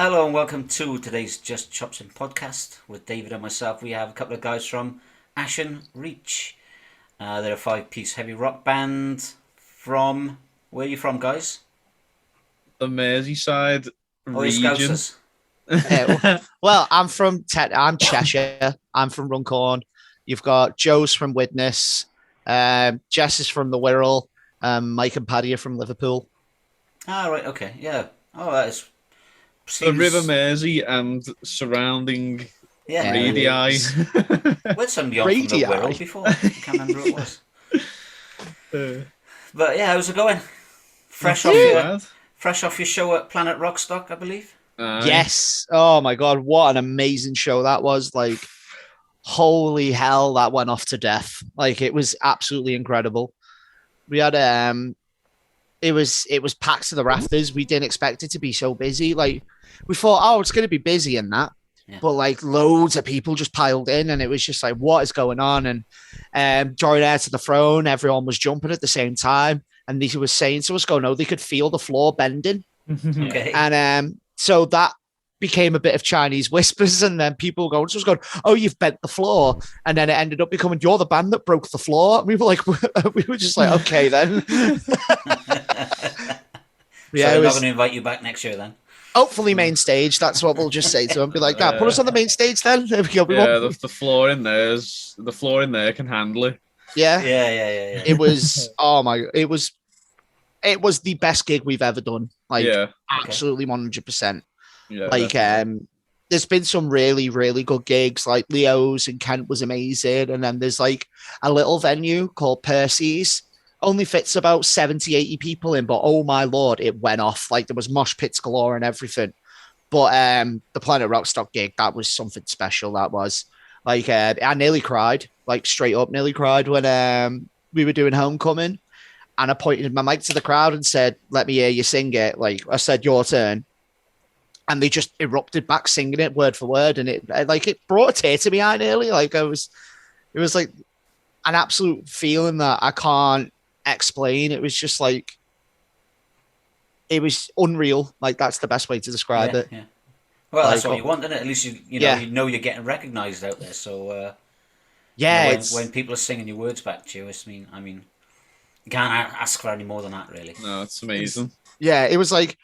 Hello and welcome to today's Just Chopsing Podcast with David and myself. We have a couple of guys from Ashen Reach. They're a 5-piece heavy rock band from... Where are you from, guys? The Merseyside Oh, you're region. Scousers. Well, I'm Cheshire. I'm from Runcorn. You've got Joe's from Widnes. Jess is from the Wirral. Mike and Paddy are from Liverpool. Ah, right, okay, yeah. Oh, that is... The Seems... River Mersey and surrounding Yeah, radii. Where's somebody on from the Wirral before? I can't remember who it was. But yeah, how's it going? Fresh off your show at Planet Rockstock, I believe. Yes. Oh my God, what an amazing show that was! Like, holy hell, that went off to death. Like, it was absolutely incredible. We had it was packed to the rafters. We didn't expect it to be so busy. Like, we thought, oh, it's going to be busy and that. Yeah. But like loads of people just piled in, and it was just like, what is going on? And during Air to the Throne, everyone was jumping at the same time, and they was saying to us, "Go no!" They could feel the floor bending, okay. And so that became a bit of Chinese whispers, and then people going, "Oh, you've bent the floor," and then it ended up becoming, "You're the band that broke the floor." And we were like, we were just like, okay then. So they're not going to invite you back next year then? Hopefully main stage. That's what we'll just say to them. Be like, put us on the main stage then. The floor in there can handle it. Yeah. It was it was the best gig we've ever done. Like, absolutely 100%. Yeah, like there's been some really, really good gigs. Like Leo's in Kent was amazing, and then there's like a little venue called Percy's. Only fits about 70, 80 people in, but oh my Lord, it went off. Like, there was mosh pits galore and everything. But the Planet Rockstock gig, that was something special. That was like, I nearly cried, like straight up nearly cried when we were doing Homecoming, and I pointed my mic to the crowd and said, "Let me hear you sing it." Like, I said, "Your turn." And they just erupted back singing it word for word. And it brought a tear to my eye nearly. Like, it was like an absolute feeling that I can't explain. It was just like, it was unreal. Like, that's the best way to describe it. Yeah. Well, that's what you want, isn't it? At least you know you're getting recognised out there. So when people are singing your words back to you, I mean, you can't ask for any more than that, really. No, it's amazing. It was like,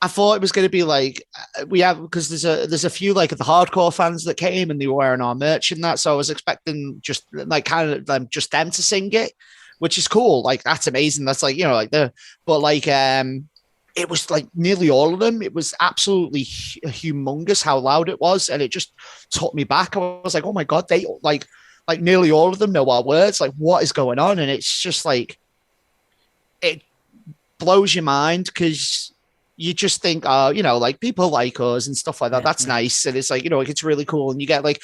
I thought it was going to be like, because there's a few like the hardcore fans that came and they were wearing our merch and that, so I was expecting just like kind of just them to sing it, which is cool. Like, that's amazing. That's like, but like it was like nearly all of them. It was absolutely humongous how loud it was, and it just took me back. I was like, oh my God, they like nearly all of them know our words. Like, what is going on? And it's just like, it blows your mind, because you just think, like people like us and stuff like that. That's nice. And it's like, like it's really cool. And you get like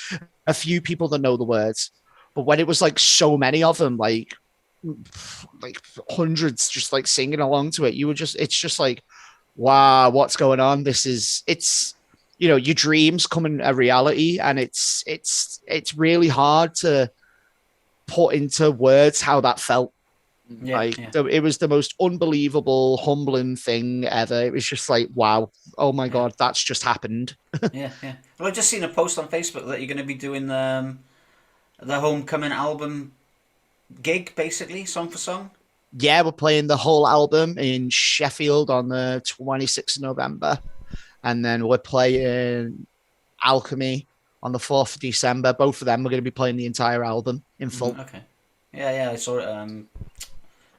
a few people that know the words. But when it was like so many of them, like hundreds just like singing along to it, it's just like, wow, what's going on? It's your dreams coming a reality. And it's really hard to put into words how that felt. It was the most unbelievable, humbling thing ever. It was just like, wow, oh my God, that's just happened. Yeah. Well, I've just seen a post on Facebook that you're going to be doing the Homecoming album gig, basically, song for song. Yeah, we're playing the whole album in Sheffield on the 26th of November. And then we're playing Alchemy on the 4th of December. Both of them, we're going to be playing the entire album in full. Okay. Yeah, I saw it.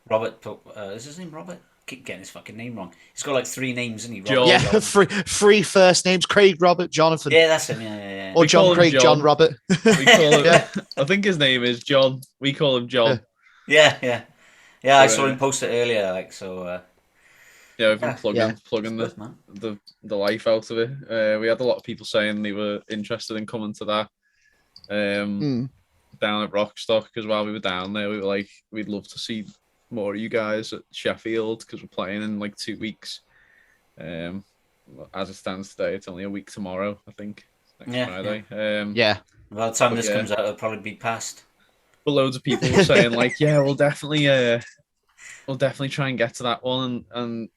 Robert, is his name Robert? I keep getting his fucking name wrong. He's got like 3 names, isn't he? Robert, yeah, three first names: Craig, Robert, Jonathan. Yeah, that's him. Yeah. Or John, Craig, John, Robert. We call him, I think his name is John. We call him John. Yeah. I saw him post it earlier, like so. Yeah, we've been plugging the life out of it. We had a lot of people saying they were interested in coming to that. Down at Rockstock, because while we were down there, we were like, we'd love to see more of you guys at Sheffield, because we're playing in like 2 weeks. As it stands today, it's only a week tomorrow, I think. Next Friday. By the time this comes out, it'll probably be past. But loads of people were saying like, we'll definitely try and get to that one, and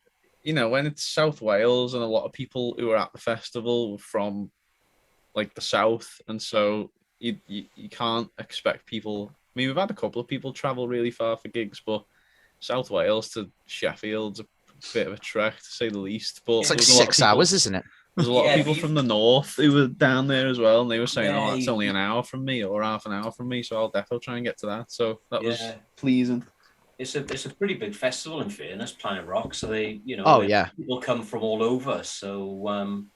when it's South Wales and a lot of people who are at the festival were from like the south, and so you can't expect people. I mean, we've had a couple of people travel really far for gigs, but South Wales to Sheffield's a bit of a trek to say the least. But It's like there was a lot of 6 people, hours, isn't it? There's a lot of people from the north who were down there as well, and they were saying, "Oh, that's you- only an hour from me, or half an hour from me." So I'll definitely try and get to that. So that was pleasing. It's a pretty big festival, in fairness, Planet Rock. So they, people come from all over. So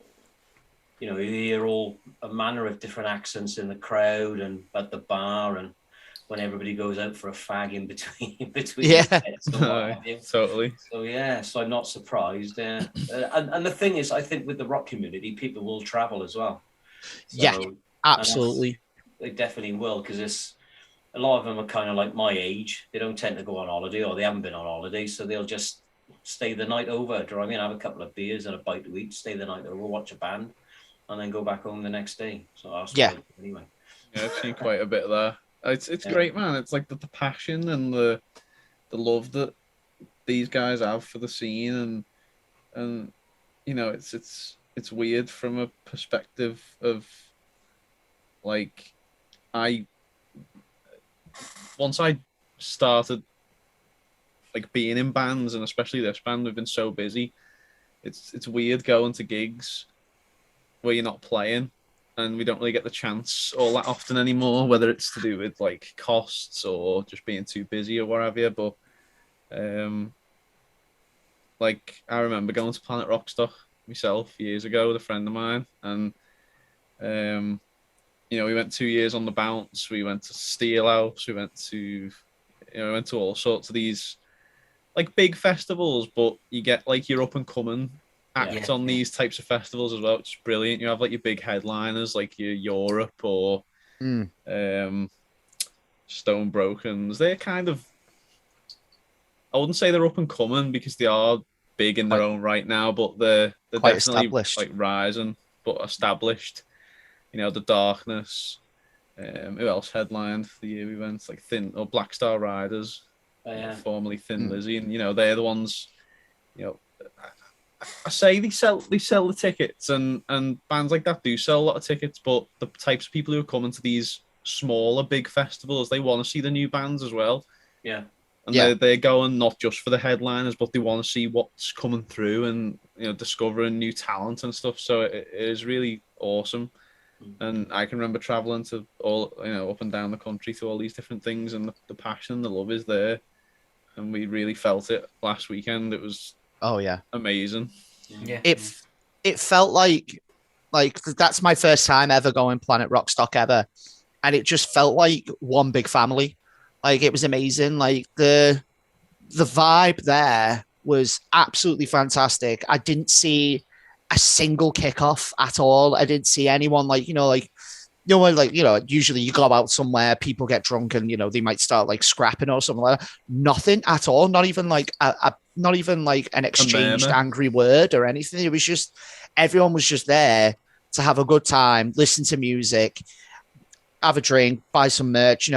you hear all a manner of different accents in the crowd and at the bar, and when everybody goes out for a fag in between Yeah. sets and what have you. Totally. So I'm not surprised. And the thing is, I think with the rock community, people will travel as well. So, yeah, absolutely. They definitely will, because a lot of them are kind of like my age. They don't tend to go on holiday, or they haven't been on holiday, so they'll just stay the night over. Do you know what I mean? Have a couple of beers and a bite to eat, stay the night over, watch a band, and then go back home the next day. So that's anyway. Yeah, I've seen quite a bit of that. It's great, man. It's like the passion and the love that these guys have for the scene, and it's weird from a perspective of like once I started like being in bands, and especially this band, we've been so busy. It's weird going to gigs where you're not playing, and we don't really get the chance all that often anymore, whether it's to do with like costs or just being too busy or whatever. But like I remember going to Planet Rockstock myself years ago with a friend of mine, and we went 2 years on the bounce. We went to Steelhouse. We went to all sorts of these like big festivals, but you get like your up and coming acts on these types of festivals as well, which is brilliant. You have like your big headliners like your Europe or Stone Brokens. They're kind of, I wouldn't say they're up and coming because they are big in their own right now, but they're definitely like rising, but established. The Darkness. Who else headlined the year we went? Like Black Star Riders, formerly Thin Lizzy, and they're the ones. I say they sell the tickets, and bands like that do sell a lot of tickets, but the types of people who are coming to these smaller big festivals, they want to see the new bands as well. Yeah. And they're going not just for the headliners, but they want to see what's coming through and discovering new talent and stuff. So it is really awesome. And I can remember traveling to all up and down the country to all these different things, and the passion, the love is there, and we really felt it last weekend. It was amazing. Yeah, it felt like that's my first time ever going Planet Rockstock ever, and it just felt like one big family. Like it was amazing. Like the vibe there was absolutely fantastic. I didn't see a single kickoff at all. I didn't see anyone usually you go out somewhere, people get drunk and they might start like scrapping or something like that. Nothing at all. Not even like not even like an exchanged angry word or anything. It was just everyone was just there to have a good time, listen to music, have a drink, buy some merch,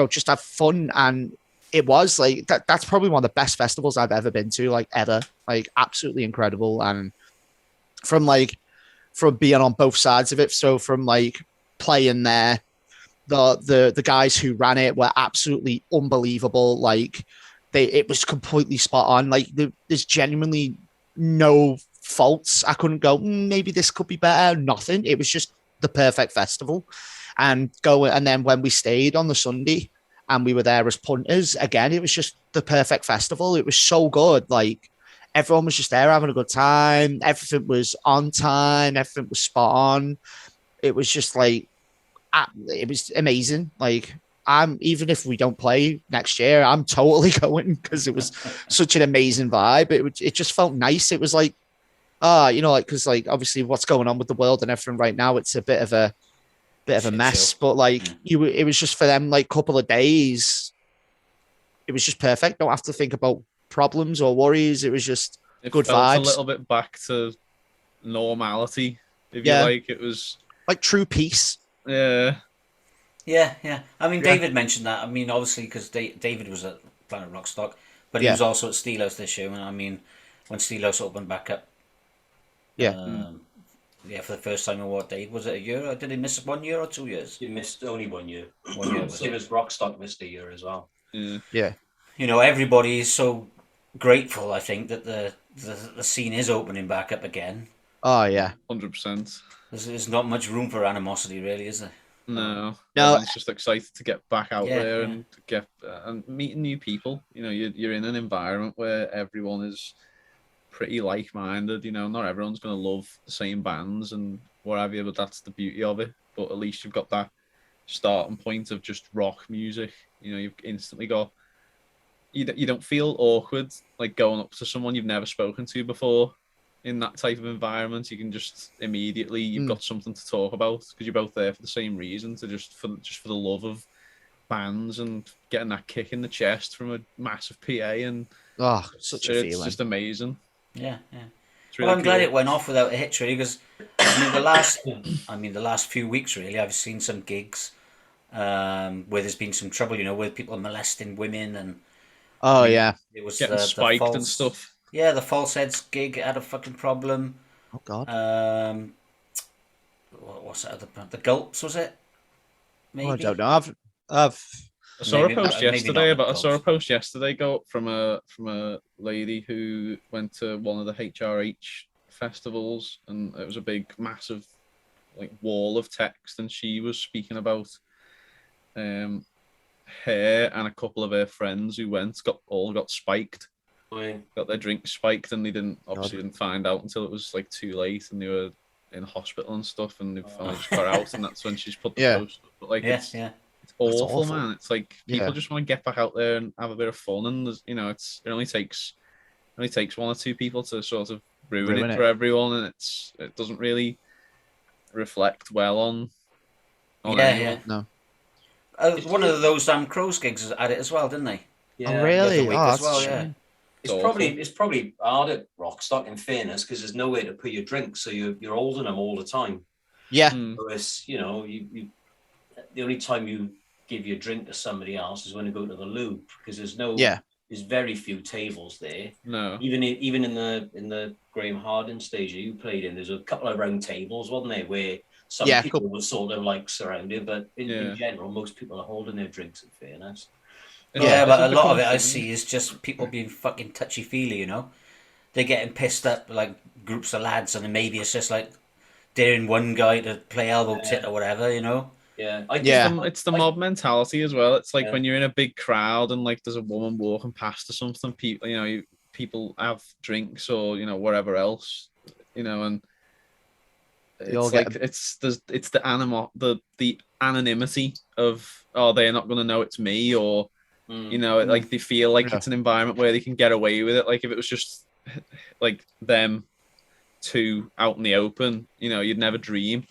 just have fun. And it was like that's probably one of the best festivals I've ever been to, like ever. Like absolutely incredible. And from being on both sides of it, so from like playing there, the guys who ran it were absolutely unbelievable. Like it was completely spot on. Like there's genuinely no faults. I couldn't go, maybe this could be better. Nothing. It was just the perfect festival. And then when we stayed on the Sunday and we were there as punters, again, it was just the perfect festival. It was so good. Like everyone was just there having a good time. Everything was on time. Everything was spot on. It was just like, it was amazing. Like even if we don't play next year, I'm totally going because it was such an amazing vibe. It just felt nice. It was like, because like obviously what's going on with the world and everything right now, it's a bit of a mess. But like it was just for them like couple of days. It was just perfect. Don't have to think about problems or worries. It was just good vibes. A little bit back to normality, if you like. It was like true peace. Yeah. I mean, David mentioned that. I mean, obviously, because David was at Planet Rockstock, but he was also at Steelhouse this year. And I mean, when Steelhouse opened back up. Yeah. Yeah, for the first time in what, Dave? Was it a year? Or did he miss 1 year or 2 years? He missed only 1 year. 1 year. Same as Rockstock missed a year as well. Yeah. You know, everybody is so grateful, I think, that the scene is opening back up again. Oh, yeah. 100%. There's not much room for animosity, really, is there? No. Everyone's just excited to get back out there and get and meeting new people. You know, you're in an environment where everyone is pretty like-minded. You know, not everyone's going to love the same bands and what have you, but that's the beauty of it. But at least you've got that starting point of just rock music. You know, you've instantly got... You don't feel awkward, like going up to someone you've never spoken to before in that type of environment. You can just immediately... You've got something to talk about because you're both there for the same reason, for the love of bands and getting that kick in the chest from a massive PA. And such a feeling. It's just amazing. Yeah. Really Well, I'm glad it went off without a hitch, really, because the last few weeks, really, I've seen some gigs where there's been some trouble, you know, with people molesting women and it was getting spiked and stuff. Yeah, the False Heads gig had a fucking problem. Oh God. What's that other band? The Gulps, was it? Maybe. I don't know. I saw a post yesterday go up from a lady who went to one of the HRH festivals, and it was a big, massive, like, wall of text, and she was speaking about her and a couple of her friends who got spiked. Got their drinks spiked, and they didn't find out until it was like too late, and they were in hospital and stuff, and they finally just got out, and that's when she's put the post up. But like, it's awful, man. It's like people just want to get back out there and have a bit of fun, and there's, you know, it only takes one or two people to sort of ruin it for everyone, and it doesn't really reflect well on anyone. No. One of those damn Crows gigs had it as well, didn't they? Yeah. Oh, really? It's probably hard at Rockstock, in fairness, because there's nowhere to put your drink, so you're holding them all the time. Yeah. Whereas, you know, you the only time you give your drink to somebody else is when you go to the loo, because there's very few tables there. No. Even in the Graham Harding stage you played in, there's a couple of round tables, wasn't there, where some people were sort of like surrounded, but in general, most people are holding their drinks, in fairness. Yeah, but a lot of it I see is just people being fucking touchy-feely, you know? They're getting pissed up, like, groups of lads, and then maybe it's just like daring one guy to play elbow tit or whatever, you know? Yeah. It's the mob mentality as well. It's like when you're in a big crowd and, like, there's a woman walking past or something, people have drinks or, you know, whatever else, you know, and it's like it's the anonymity of, they're not going to know it's me, or you know, like they feel like it's an environment where they can get away with it. Like if it was just like them two out in the open, you know, you'd never dream.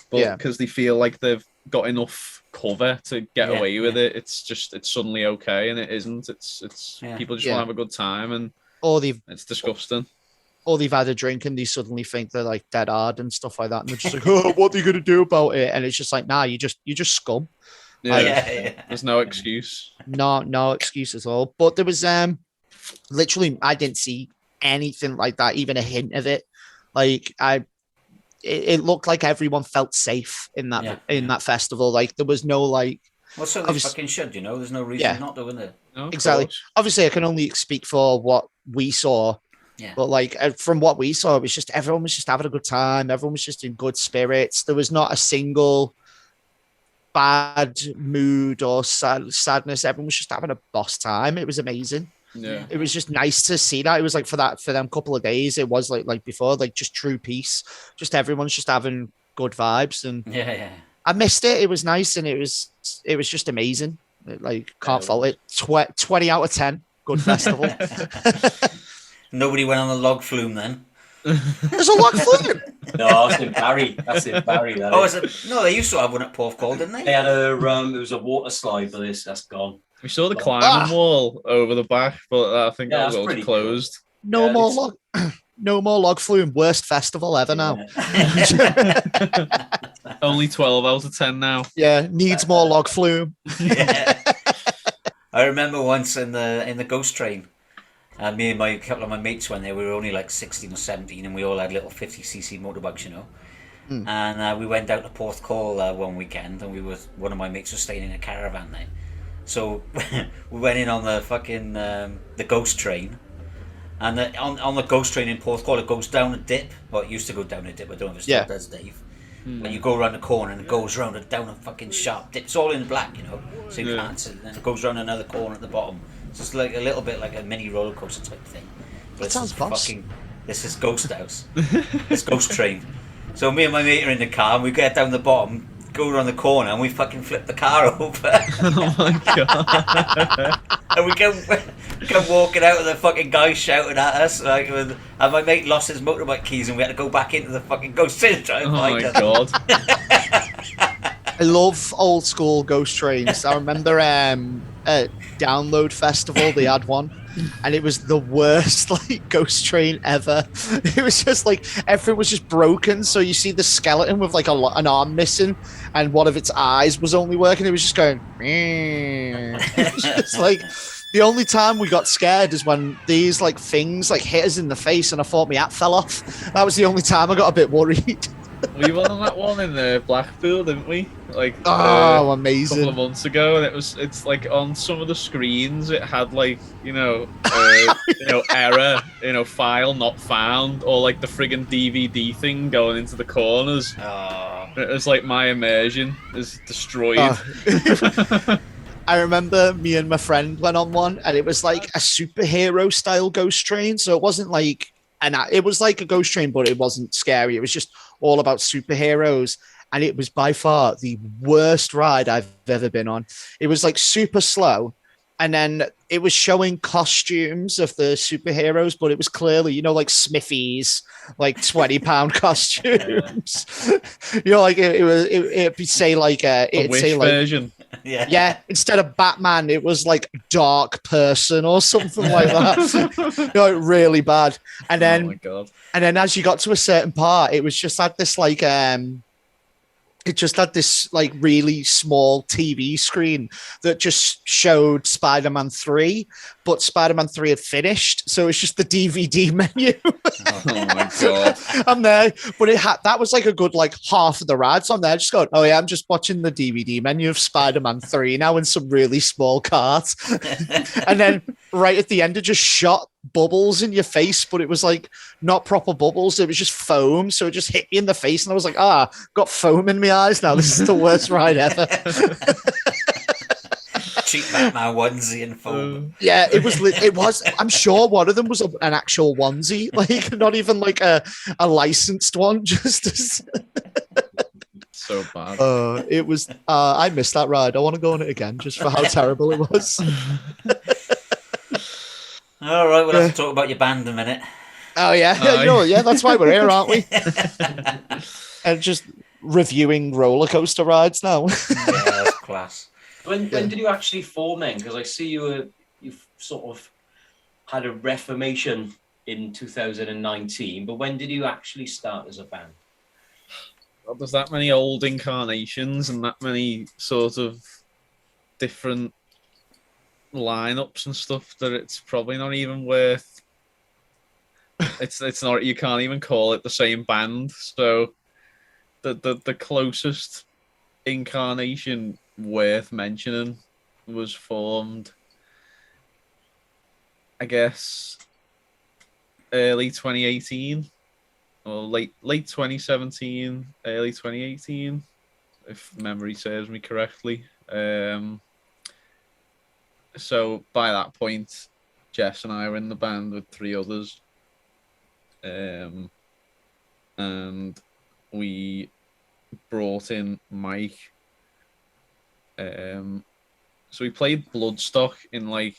But because they feel like they've got enough cover to get away with it, it's suddenly okay, and it isn't. It's people just want to have a good time, and it's disgusting. Or they've had a drink and they suddenly think they're like dead hard and stuff like that, and they're just like, "Oh, what are you gonna do about it?" And it's just like, "Nah, you just scum." There's no excuse. No excuse at all. But there was literally, I didn't see anything like that, even a hint of it. Like it looked like everyone felt safe in that festival. Like there was no like. Well, so they fucking should, you know. There's no reason not to, is there? No, exactly. Obviously, I can only speak for what we saw. Yeah. But like from what we saw, it was just everyone was just having a good time. Everyone was just in good spirits. There was not a single bad mood or sadness. Everyone was just having a boss time. It was amazing. Yeah. It was just nice to see that. It was like for them couple of days, it was like before, like just true peace. Just everyone's just having good vibes, and I missed it. It was nice, and it was just amazing. Like can't fault it. 20 out of 10. Good festival. Nobody went on the log flume then. There's a log flume. No, that's in Barry. Oh, is it? No, they used to have one at Porthcawl, didn't they? They had it was a water slide, but that's gone. We saw the climbing wall over the back, but I think that was all closed. No more log flume. Worst festival ever now. Only 12 out of 10 now. Yeah, needs more log flume. I remember once in the ghost train, Me and a couple of my mates went there. We were only like 16 or 17, and we all had little 50cc motorbikes, you know. And we went out to Porthcawl one weekend, and one of my mates was staying in a caravan there. So we went in on the fucking the ghost train, and on the ghost train in Porthcawl, it goes down a dip. Well, it used to go down a dip. I don't know if it still does, Dave. When you go around the corner and it goes round and down a fucking sharp dip. It's all in black, you know, so you can't see. Then it goes round another corner at the bottom. So it's like a little bit like a mini roller coaster type thing. But that sounds boss. This is Ghost House. This Ghost Train. So me and my mate are in the car, and we get down the bottom, go around the corner, and we fucking flip the car over. Oh my god! And we come walking out, and the fucking guy shouting at us, like, and my mate lost his motorbike keys, and we had to go back into the fucking Ghost Train. Oh my god! I love old school ghost trains. I remember at Download Festival they had one, and it was the worst like ghost train ever. It was just like everything was just broken. So you see the skeleton with like an arm missing, and one of its eyes was only working. It was just going. It was just like the only time we got scared is when these like things like hit us in the face, and I thought my hat fell off. That was the only time I got a bit worried. We won on that one in Blackpool, didn't we? Like amazing! A couple of months ago, and it's like on some of the screens it had like error, file not found, or like the friggin' DVD thing going into the corners. It was like my immersion is destroyed. I remember me and my friend went on one, and it was like a superhero style ghost train. So it wasn't like it was like a ghost train, but it wasn't scary. It was just all about superheroes, and it was by far the worst ride I've ever been on. It was like super slow, and then it was showing costumes of the superheroes, but it was clearly, like Smithies, like £20 costumes. Like it'd say like it'd Wish say like version. Yeah, instead of Batman, it was like Dark Person or something like that. Really bad. And then, oh my God. And then as you got to a certain part, it was just at this like really small TV screen that just showed Spider-Man 3, but Spider-Man 3 had finished, so it's just the DVD menu. Oh my God. I'm there, but that was like a good like half of the ride, so I'm there just going, oh yeah, I'm just watching the DVD menu of Spider-Man 3 now in some really small cart. And then right at the end it just shot bubbles in your face, but it was like not proper bubbles, it was just foam, so it just hit me in the face, and I was like, got foam in my eyes now. This is the worst ride ever. Cheap Batman onesie and foam. Yeah, it was. I'm sure one of them was an actual onesie, like not even like a licensed one. Just so bad. It was. I missed that ride. I want to go on it again just for how terrible it was. All right, we'll have to talk about your band in a minute. Oh yeah, that's why we're here, aren't we? And just reviewing roller coaster rides now. Yeah, that's class. When did you actually form then? Because I see you've sort of had a reformation in 2019, but when did you actually start as a band? Well, there's that many old incarnations and that many sort of different lineups and stuff that it's probably not even worth. It's not. You can't even call it the same band. So the closest incarnation worth mentioning was formed, I guess, early 2018 or late 2017, early 2018, if memory serves me correctly. So by that point, Jess and I were in the band with 3 others, and we brought in Mike. So we played Bloodstock in like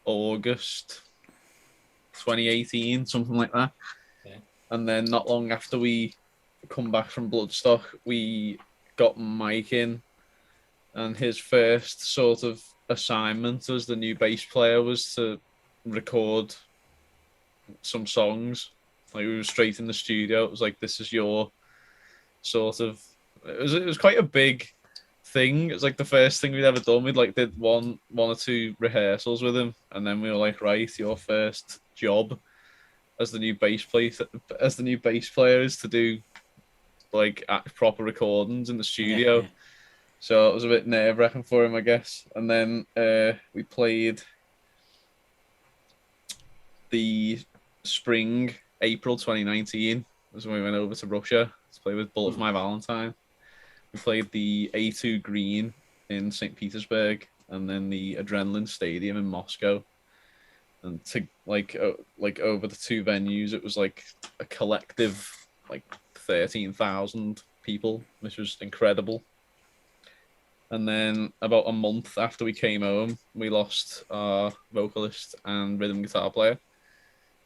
August 2018, something like that. Yeah. And then not long after we come back from Bloodstock, we got Mike in, and his first sort of assignment as the new bass player was to record some songs. Like we were straight in the studio. It was like, this is your sort of. It was quite a big thing. It was like the first thing we'd ever done. We'd like did one or two rehearsals with him, and then we were like, right, your first job as the new bass player is to do like proper recordings in the studio. Yeah. So it was a bit nerve-wracking for him, I guess. And then we played the spring, April 2019, was when we went over to Russia to play with Bullet for My Valentine. We played the A2 Green in St. Petersburg, and then the Adrenaline Stadium in Moscow. And to like over the two venues, it was like a collective like 13,000 people, which was incredible. And then about a month after we came home, we lost our vocalist and rhythm guitar player.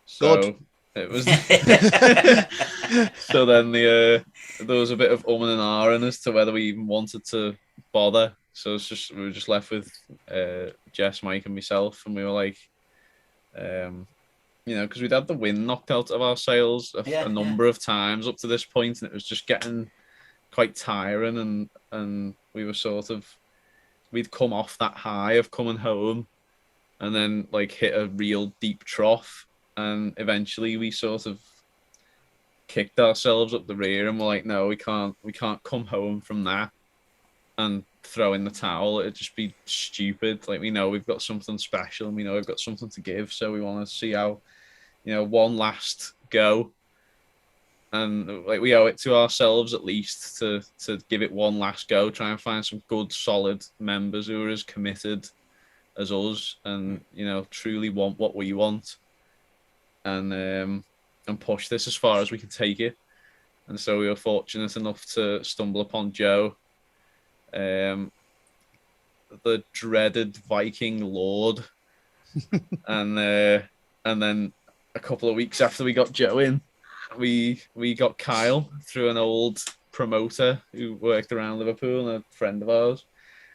So Good. It was. So then there was a bit of and ahhing as to whether we even wanted to bother. So we were just left with Jess, Mike, and myself, and we were like, because we'd had the wind knocked out of our sails a number of times up to this point, and it was just getting quite tiring, and we were we'd come off that high of coming home, and then like hit a real deep trough. And eventually we sort of kicked ourselves up the rear and we're like, no, we can't come home from that and throw in the towel. It'd just be stupid. Like, we know we've got something special and we know we've got something to give. So we want to see how, one last go. And like, we owe it to ourselves at least to give it one last go, try and find some good, solid members who are as committed as us and, truly want what we want. And push this as far as we can take it. And so we were fortunate enough to stumble upon Joe, the dreaded Viking Lord. and then a couple of weeks after we got Joe in, we got Kyle through an old promoter who worked around Liverpool, and a friend of ours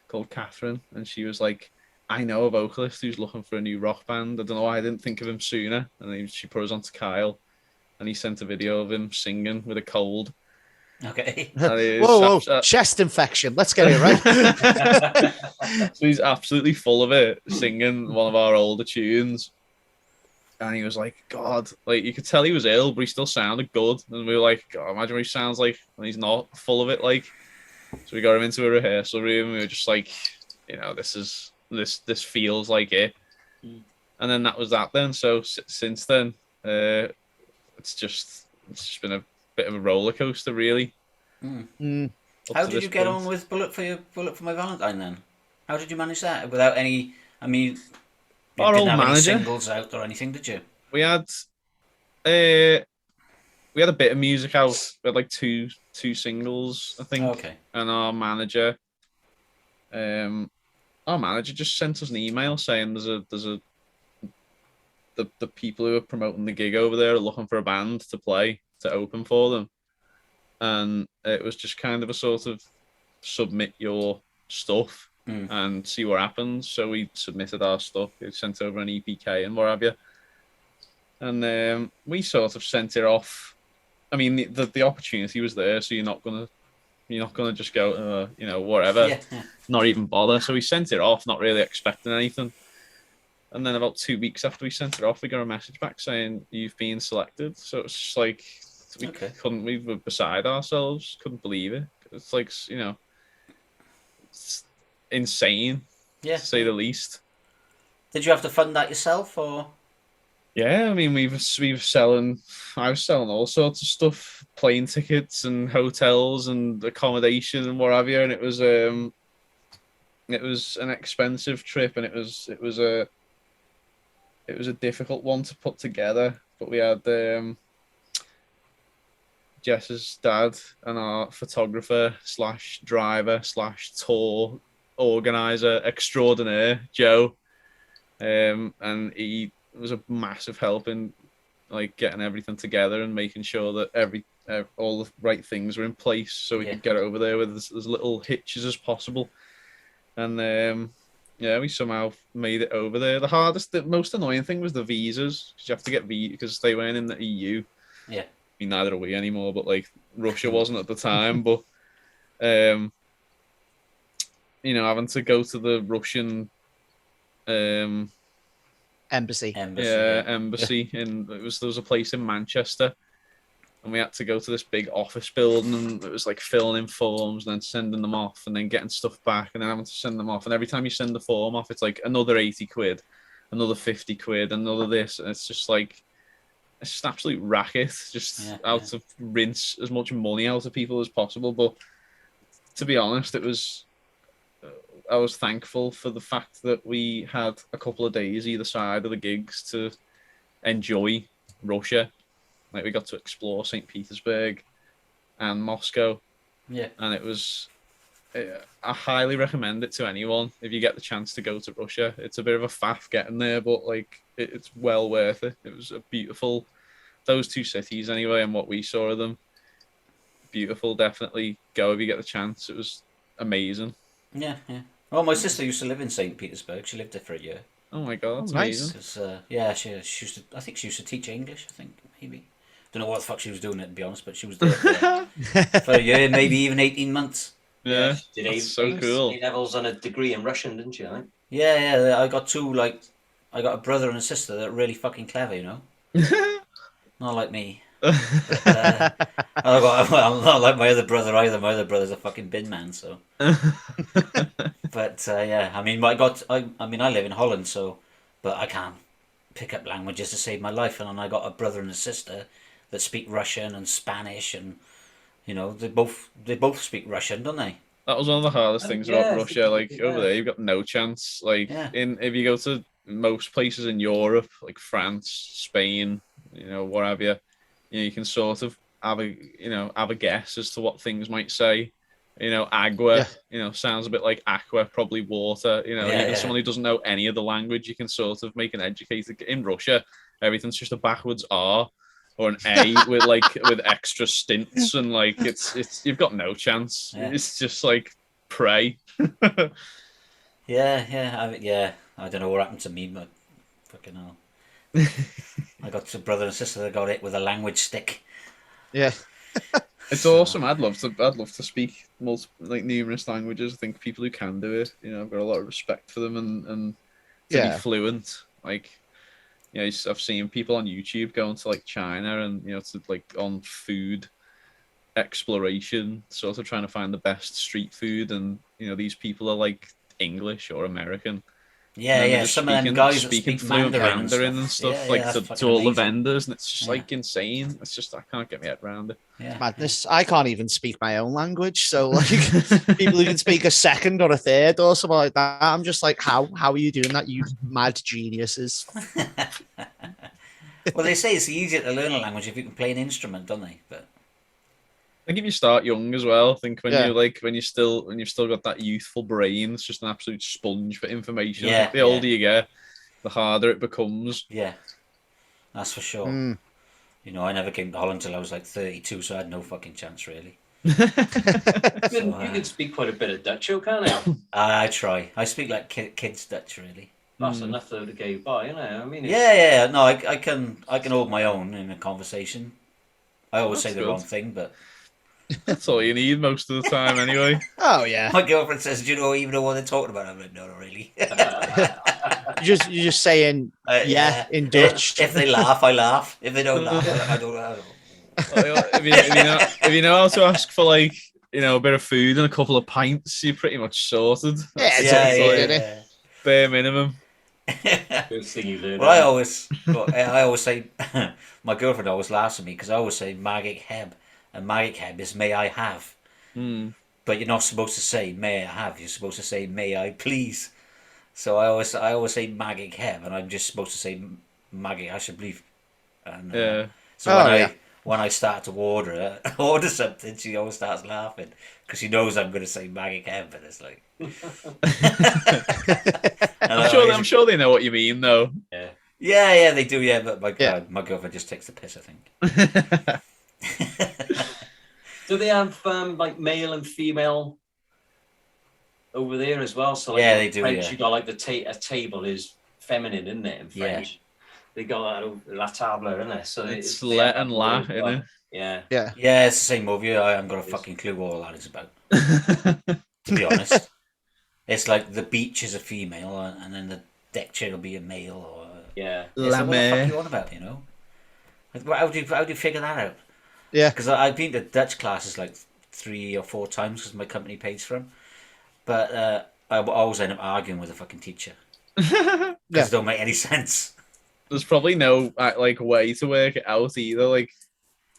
called Catherine. And she was like, I know a vocalist who's looking for a new rock band. I don't know why I didn't think of him sooner. And then she put us on to Kyle, and he sent a video of him singing with a cold. Okay. Whoa, chest infection. Let's get it right. So he's absolutely full of it, singing one of our older tunes. And he was like, God, like, you could tell he was ill, but he still sounded good. And we were like, God, imagine what he sounds like when he's not full of it. Like, so we got him into a rehearsal room, and we were just like, this feels like it. And then that was that then. So since then, it's just been a bit of a roller coaster, really. How did you get on with Bullet for My Valentine then? How did you manage that without any? I mean, you our didn't old have manager any singles out or anything, did you? We had a bit of music out. We had like two singles, I think. Okay. And our manager just sent us an email saying the people who are promoting the gig over there are looking for a band to play to open for them. And it was just kind of a sort of submit your stuff and see what happens. So we submitted our stuff. We sent over an EPK and what have you. And we sort of sent it off. I mean, the opportunity was there, so you're not gonna just go, whatever, not even bother. So we sent it off, not really expecting anything. And then about 2 weeks after we sent it off, we got a message back saying you've been selected. So it's just like we were beside ourselves, couldn't believe it. It's like, it's insane, to say the least. Did you have to fund that yourself, or? Yeah, I mean, I was selling all sorts of stuff, plane tickets and hotels and accommodation and what have you. And it was an expensive trip, and it was a difficult one to put together. But we had Jess's dad and our photographer / driver / tour organizer extraordinaire, Joe, and he was a massive help in like getting everything together and making sure that all the right things were in place so we could get over there with as little hitches as possible. And we somehow made it over there. The most annoying thing was the visas, because you have to get because they weren't in the EU. Yeah. I mean, neither are we anymore, but like Russia wasn't at the time. But having to go to the Russian embassy. Embassy, and there was a place in Manchester, and we had to go to this big office building, and it was like filling in forms and then sending them off, and then getting stuff back, and then having to send them off. And every time you send the form off, it's like another 80 quid, another 50 quid, another this, and it's just like it's just an absolute racket, out to rinse as much money out of people as possible. But to be honest, I was thankful for the fact that we had a couple of days either side of the gigs to enjoy Russia. Like, we got to explore St. Petersburg and Moscow. Yeah. And it was... I highly recommend it to anyone if you get the chance to go to Russia. It's a bit of a faff getting there, but like it's well worth it. It was a beautiful... Those two cities, anyway, and what we saw of them. Beautiful. Definitely go if you get the chance. It was amazing. Yeah, yeah. Well, my sister used to live in St. Petersburg. She lived there for a year. Oh my god, that's nice. amazing. She used to. I think she used to teach English. I think maybe. Don't know what the fuck she was doing, to be honest, but she was there for a year, maybe even 18 months. Yeah, did that's so cool. A-levels on a degree in Russian, didn't you? I think? Yeah. I got I got a brother and a sister that are really fucking clever, you know. Not like me. But, I'm not like my other brother either. My other brother's a fucking bin man, so. But yeah, I mean, I live in Holland, so, but I can't pick up languages to save my life, and I got a brother and a sister that speak Russian and Spanish, and you know, they both speak Russian, don't they? That was one of the hardest things about Russia. Like over there, you've got no chance. Like if you go to most places in Europe, like France, Spain, you know, what have you, you can sort of have a guess as to what things might say. You know, agua, sounds a bit like aqua, probably water. You know, even someone who doesn't know any of the language, you can sort of make an educated. In Russia, everything's just a backwards R or an A with extra stints, and like it's you've got no chance. Yeah. It's just like pray. I don't know what happened to me, but fucking hell. I got a brother and sister that got it with a language stick. Yeah. It's awesome. I'd love to speak numerous languages. I think people who can do it, you know, I've got a lot of respect for them, and to be fluent. Like, you know, I've seen people on YouTube going to like China and, you know, to like on food exploration, sort of trying to find the best street food, and you know, these people are like English or American. Yeah. Some of them guys speaking speak fluent Mandarin and stuff, to all the vendors, and it's just like insane. It's just, I can't get my head around it. Yeah. Madness. I can't even speak my own language, so like people who can speak a second or a third or something like that, I'm just like, how are you doing that, you mad geniuses? Well, they say it's easier to learn a language if you can play an instrument, don't they? But I think if you start young as well, I think when you've still got that youthful brain, it's just an absolute sponge for information. Yeah, the older you get, the harder it becomes. Yeah, that's for sure. You know, I never came to Holland till I was like 32, so I had no fucking chance, really. You can speak quite a bit of Dutch, can't you? I try. I speak like kids Dutch, really. That's enough though to get you by, you know. I mean, No, I can hold my own in a conversation. I always say the wrong thing, but that's all you need most of the time, anyway. Oh yeah. My girlfriend says, "Do you even know what they're talking about?" I'm like, "No, not really." You're just saying in Dutch. If they laugh, I laugh. If they don't laugh, I don't laugh. If you know how to ask for, like, you know, a bit of food and a couple of pints, you're pretty much sorted. Yeah. Bare minimum. First thing you learn. Well, I always say, my girlfriend always laughs at me because I always say "magik heb," and magik heb is "may I have." But you're not supposed to say "may I have." You're supposed to say "may I please." So I always say "magik heb," and I'm just supposed to say "magik I should believe." And, so when I start to order something, she always starts laughing because she knows I'm going to say "magik heb," and it's like. I'm sure they know what you mean, though. Yeah, they do. Yeah, but my girlfriend just takes the piss, I think. Do they have like male and female over there as well? So like they do. French, you got like a table is feminine, isn't it? In French, they got that over la table, isn't it? So it's la and la, isn't it? Yeah. It's the same movie. I haven't got a fucking clue what all that is about. To be honest. It's like the beach is a female, and then the deck chair will be a male. Or yeah. What the fuck are you on about? How do you figure that out? Yeah, because I've been to Dutch classes like 3 or 4 times because my company pays for them, but I always end up arguing with the fucking teacher because it don't make any sense. There's probably no way to work it out either. Like,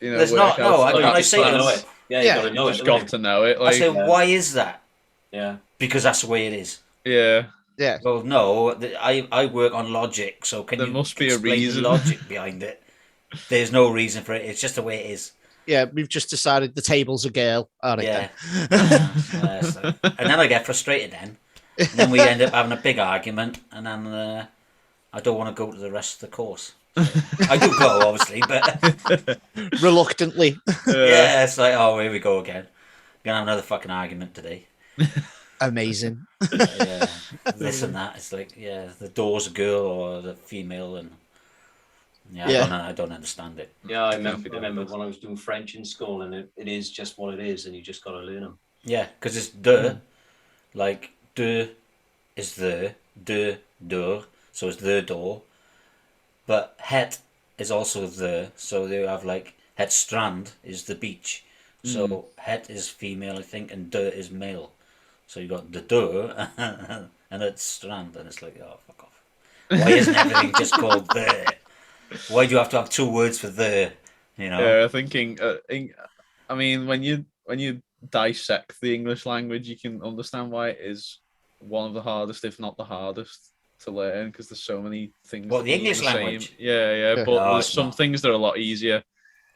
there's not. No, I say it. Yeah, you gotta know it. Just got to know it. Like, I say, why is that? Yeah, because that's the way it is. Yeah. Yeah. Well, no, I work on logic, so there must be a reason. The logic behind it. There's no reason for it. It's just the way it is. Yeah, we've just decided the table's a girl. All right, yeah. And then I get frustrated then. And then we end up having a big argument, and then I don't want to go to the rest of the course. I do go, obviously, but... reluctantly. Yeah, it's like, oh, here we go again. We're going to have another fucking argument today. Amazing. Yeah, this and that. It's like, yeah, the door's a girl or the female, and... I don't understand it. Yeah, I remember when I was doing French in school, and it is just what it is, and you just got to learn them. Yeah, because it's de, like de is de, door, so it's the door. But het is also the, so they have like het strand is the beach. So het is female, I think, and de is male. So you got the door and it's strand, and it's like, oh, fuck off. Why isn't everything just called the? Why do you have to have 2 words for the? Yeah, thinking. I mean, when you dissect the English language, you can understand why it is one of the hardest, if not the hardest, to learn, because there's so many things. Well, the English language. Yeah. But there's some things that are a lot easier.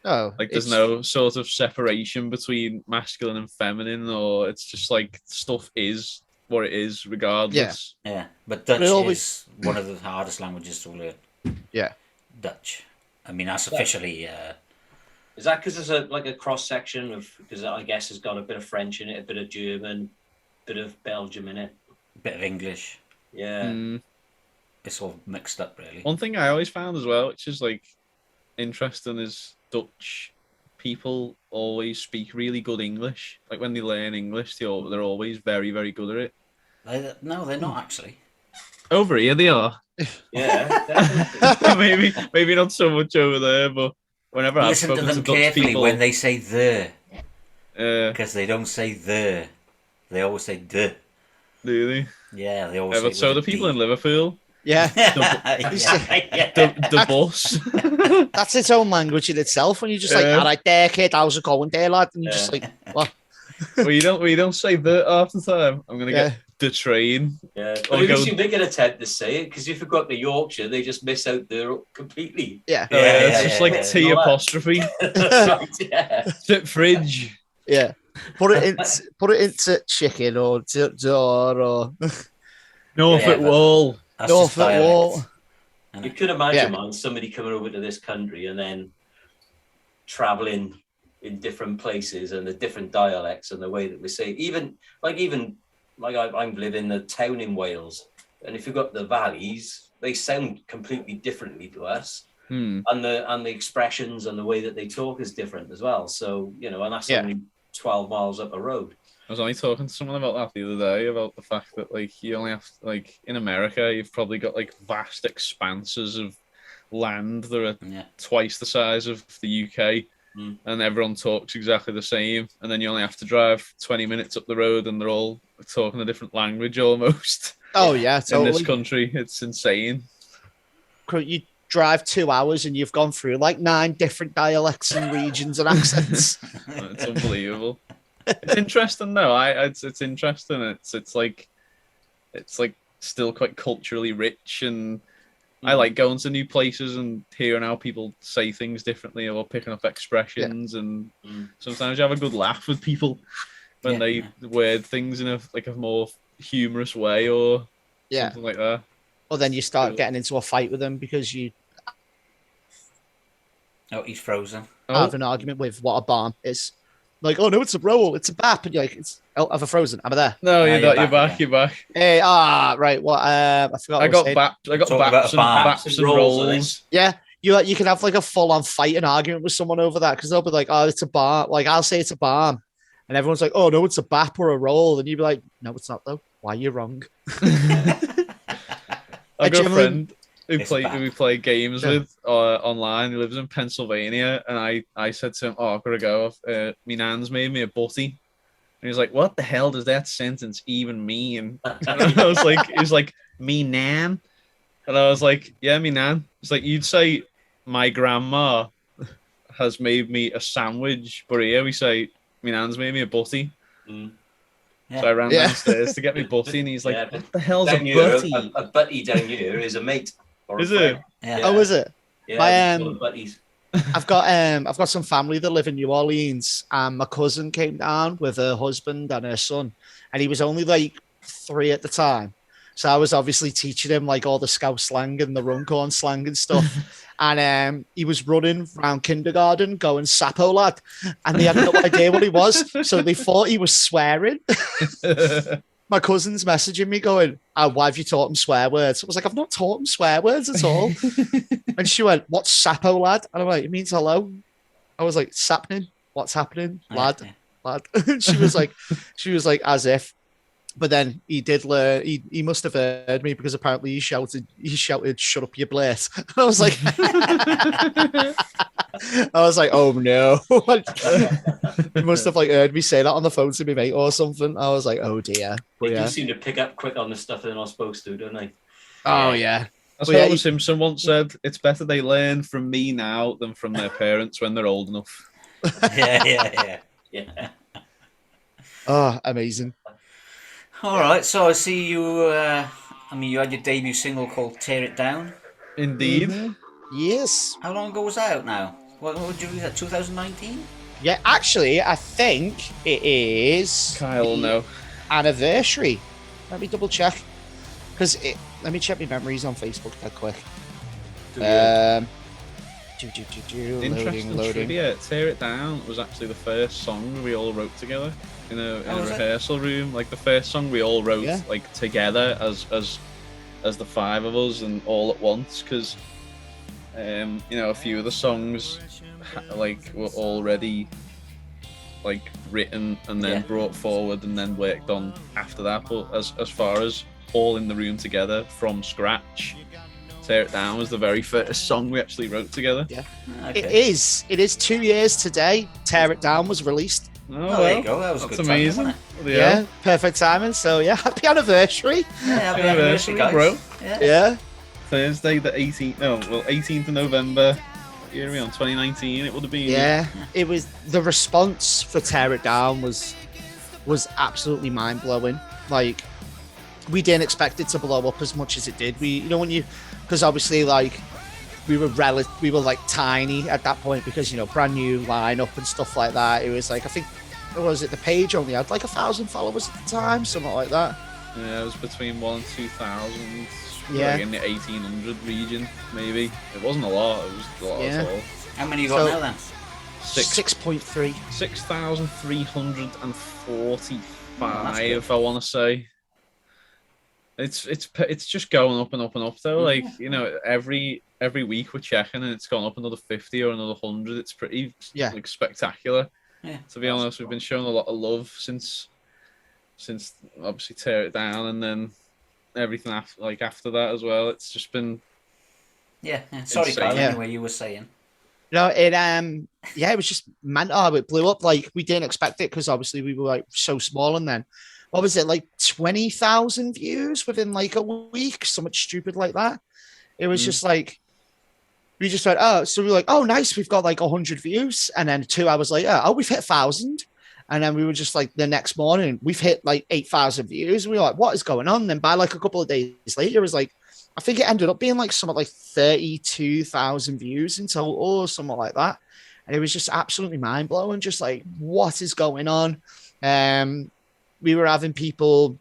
Oh, like there's no sort of separation between masculine and feminine, or it's just like stuff is what it is, regardless. Yeah. But Dutch is one of the hardest languages to learn. Yeah. Dutch. I mean, that's officially. Is that because there's a cross section of? Because I guess it's got a bit of French in it, a bit of German, a bit of Belgium in it, a bit of English. Yeah. It's all mixed up, really. One thing I always found as well, which is like interesting, is Dutch people always speak really good English. Like when they learn English, they're always very, very good at it. No, they're not actually. Over here, they are. Yeah, maybe not so much over there, but whenever I listen to them carefully people, when they say the, because they don't say the, they always say the. Do they? Yeah, they always. But so the people in Liverpool. Yeah. The bus. That's its own language in itself. When you're just like, all right, there, kid, how's it going there, lad? And you're just like, what? Well, you don't say the half the time. I'm gonna get the train. Yeah, but you seem to get a attempt to say it, because if you've got the Yorkshire, they just miss out there completely. It's just like T apostrophe. Right, yeah. Fridge. Yeah. Put it into chicken or door or Norfolk Wall. Norfolk Wall. You could imagine, man, somebody coming over to this country and then traveling in different places and the different dialects and the way that we say. Even I'm living in a town in Wales, and if you've got the valleys, they sound completely differently to us. And the expressions and the way that they talk is different as well. So, and that's only 12 miles up the road. I was only talking to someone about that the other day, about the fact that like you only have in America, you've probably got like vast expanses of land that are twice the size of the UK, and everyone talks exactly the same, and then you only have to drive 20 minutes up the road and they're all talking a different language almost. Oh yeah, totally. In this country, it's insane. You drive 2 hours and you've gone through like 9 different dialects and regions and accents. It's unbelievable. It's interesting though. It's interesting. It's like still quite culturally rich, and I like going to new places and hearing how people say things differently, or picking up expressions, and sometimes you have a good laugh with people when they word things in a more humorous way or something like that. Well, then you start getting into a fight with them because you. Oh, he's frozen. Have an argument with what a bomb is. Like, oh no, it's a roll, it's a bap, and you're like, I've a frozen. Am I there? No, you're back. Hey, right. What? I forgot. I got baps and rolls. Yeah, you can have like a full on fight and argument with someone over that, because they'll be like, oh, it's a bomb. Like I'll say it's a bomb, and everyone's like, oh no, it's a bap or a roll, and you'd be like, no, it's not though. why you're wrong. I've got a friend who we play games with online. He lives in Pennsylvania, and I said to him, "Oh, I've got to go. Me nan's made me a butty." And he's like, "What the hell does that sentence even mean?" And I was like, "He's like, me nan," and I was like, "Yeah, me nan." It's like you'd say, "My grandma has made me a sandwich," but here we say, "Me nan's made me a butty." Mm. Yeah. So I ran downstairs to get me butty, and he's like, "What the hell's a butty?" A butty down here is a mate. Or is it? Yeah. Oh, is it? Yeah, buddies. I've got some family that live in New Orleans, and my cousin came down with her husband and her son, and he was only like 3 at the time. So I was obviously teaching him like all the Scout slang and the Runcorn slang and stuff. And he was running around kindergarten going, "Sapo lad," and they had no idea what he was, so they thought he was swearing. My cousin's messaging me going, "Why have you taught him swear words?" I was like, "I've not taught him swear words at all." And she went, "What's Sapo lad?" And I'm like, "It means hello." I was like, "Sappening? What's happening, lad?" Lad. And she was like, as if. But then he did learn. He must have heard me because apparently he shouted, "Shut up, you blate!" And I was like, "Oh no!" He must have like heard me say that on the phone to me mate or something. I was like, "Oh dear." They do seem to pick up quick on the stuff they're not supposed to, don't they? Oh yeah. That's what Homer Simpson once said. It's better they learn from me now than from their parents when they're old enough. Yeah. Oh, amazing. All right, so I see you. You had your debut single called "Tear It Down." Indeed. Mm-hmm. Yes. How long ago was that out now? What did you release that? 2019? Yeah, actually, I think it is. Kyle, no. Anniversary. Let me double check. Let me check my memories on Facebook that quick. Interesting trivia. "Tear It Down" was actually the first song we all wrote together in a rehearsal room. Like the first song we all wrote like together as the 5 of us and all at once, because a few of the songs like were already like written and then brought forward and then worked on after that. But as far as all in the room together from scratch, "Tear It Down" was the very first song we actually wrote together. Yeah. Okay. It is 2 years today. "Tear It Down" was released. Oh, there you go. That was that's good amazing. Time, yeah, perfect timing. So yeah, happy anniversary. Yeah, happy anniversary, guys. Bro. Yeah. Thursday the 18th of November. Here we are, 2019. It would have been. Yeah, it was. The response for "Tear It Down" was absolutely mind blowing. Like, we didn't expect it to blow up as much as it did. Because obviously like we were like tiny at that point because brand new lineup and stuff like that. It was like, I think, what was it? The page only had like 1,000 followers at the time, something like that. Yeah, it was between 1,000 and 2,000. Yeah, like in the 1,800 region, maybe. It wasn't a lot. It was a lot at all. How many you got now then? 6.3. 6,345. I want to say. It's just going up and up and up though. Like every week we're checking and it's gone up another 50 or another 100. It's pretty like spectacular. Yeah. To be honest, we've been showing a lot of love since obviously "Tear It Down" and then everything after that as well. It's just been Sorry, Kyle. Anyway, you were saying. It was just mental. It blew up. Like, we didn't expect it because obviously we were like so small, and then what was it, like 20,000 views within like a week, something stupid like that. It was just like, we just went, so we were like, oh nice, we've got like 100 views, and then 2 hours later, we've hit 1,000. And then we were just like, the next morning we've hit like 8,000 views, and we were like, what is going on? And then by like a couple of days later, it was like, I think it ended up being like something like 32,000 views in total or something like that. And it was just absolutely mind blowing. Just like, what is going on? We were having people,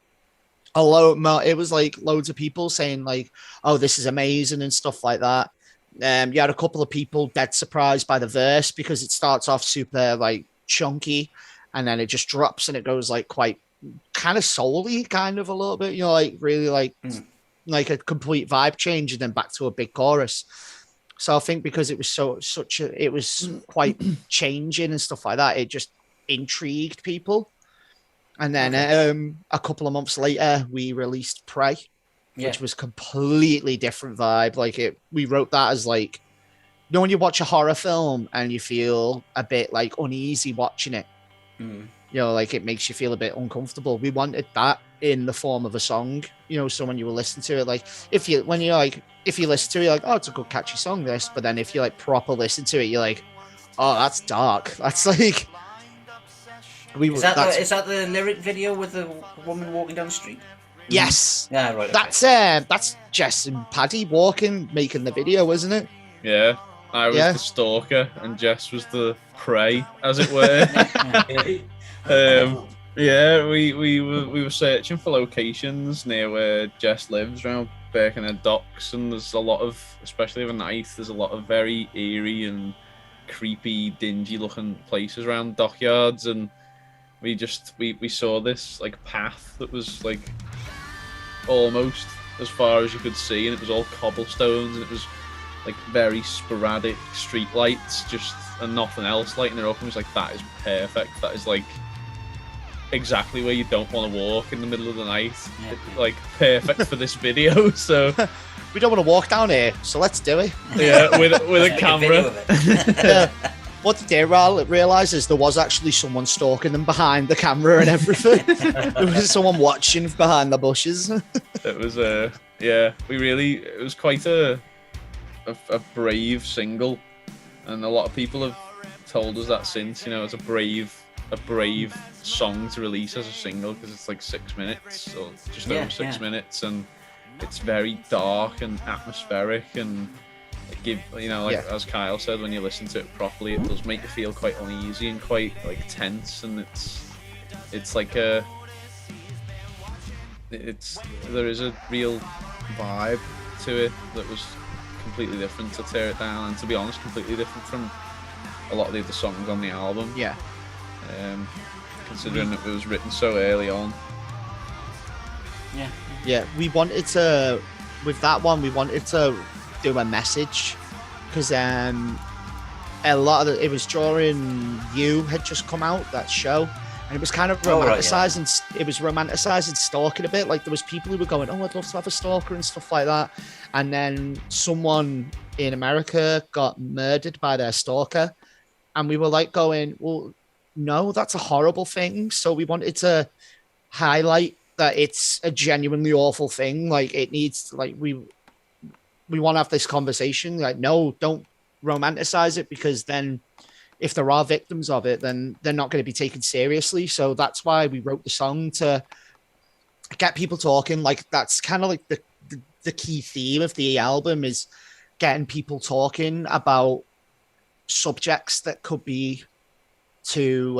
it was like loads of people saying like, oh, this is amazing and stuff like that. You had a couple of people dead surprised by the verse because it starts off super like chunky and then it just drops and it goes like quite kind of soul-y kind of a little bit, like really like a complete vibe change and then back to a big chorus. So I think because it was it was quite changing and stuff like that, it just intrigued people. And then a couple of months later, we released Prey, which was completely different vibe. Like we wrote that as like, you know, when you watch a horror film and you feel a bit like uneasy watching it, you know, like it makes you feel a bit uncomfortable. We wanted that in the form of a song, you know, so when you will listen to it, like if you listen to it, you're like, oh, it's a good catchy song, this, but then if you like proper listen to it, you're like, oh, that's dark. That's like, is that the lyric video with the woman walking down the street? Yes. Yeah, right. Okay. That's Just and Paddy walking, making the video, isn't it? Yeah. I was the stalker and Jess was the prey, as it were. We were searching for locations near where Jess lives, around Birkenhead Docks, and there's a lot of, especially of a night, there's a lot of very eerie and creepy, dingy looking places around dockyards, and we saw this like path that was like almost as far as you could see, and it was all cobblestones, and it was like very sporadic street lights, just, and nothing else lighting it up. And it was like, that is perfect. That is like exactly where you don't want to walk in the middle of the night. Like perfect for this video. So we don't want to walk down here, so let's do it. Yeah, with a camera. What they did realise is there was actually someone stalking them behind the camera and everything. There was someone watching behind the bushes. It was it was quite a brave single, and a lot of people have told us that since, you know, it's a brave song to release as a single, because it's like 6 minutes or just over 6 minutes, and it's very dark and atmospheric, and it give, you know, like as Kyle said, when you listen to it properly, it does make you feel quite uneasy and quite like tense, and it's like there is a real vibe to it that was completely different to Tear It Down, and to be honest, completely different from a lot of the other songs on the album. Considering it was written so early on. We wanted to, with that one, we wanted to do a message, because a lot of it was during You had just come out, that show, and it was kind of romanticizing. It was romanticizing stalking a bit. Like there was people who were going, oh, I'd love to have a stalker and stuff like that, and then someone in America got murdered by their stalker, and we were like going, well, no, that's a horrible thing. So we wanted to highlight that it's a genuinely awful thing. Like it needs, like we want to have this conversation. Like, no, don't romanticize it, because then if there are victims of it, then they're not going to be taken seriously. So that's why we wrote the song, to get people talking. Like that's kind of like the key theme of the album, is getting people talking about subjects that could be too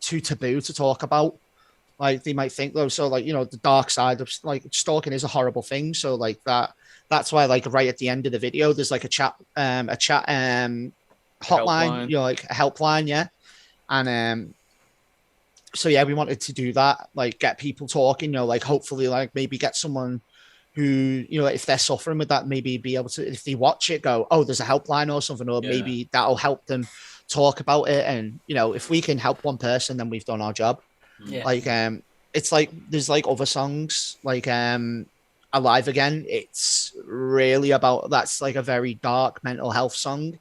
taboo to talk about. Like they might think though, so like, you know, the dark side of like stalking is a horrible thing. So like that's why, like right at the end of the video, there's like a chat hotline, you know, like a helpline, and so we wanted to do that, like get people talking, you know, like hopefully like maybe get someone who, you know, if they're suffering with that, maybe be able to, if they watch it, go, oh, there's a helpline or something, or maybe that'll help them talk about it. And you know, if we can help one person, then we've done our job. Like it's like there's like other songs like Alive Again, it's really about, that's like a very dark mental health song,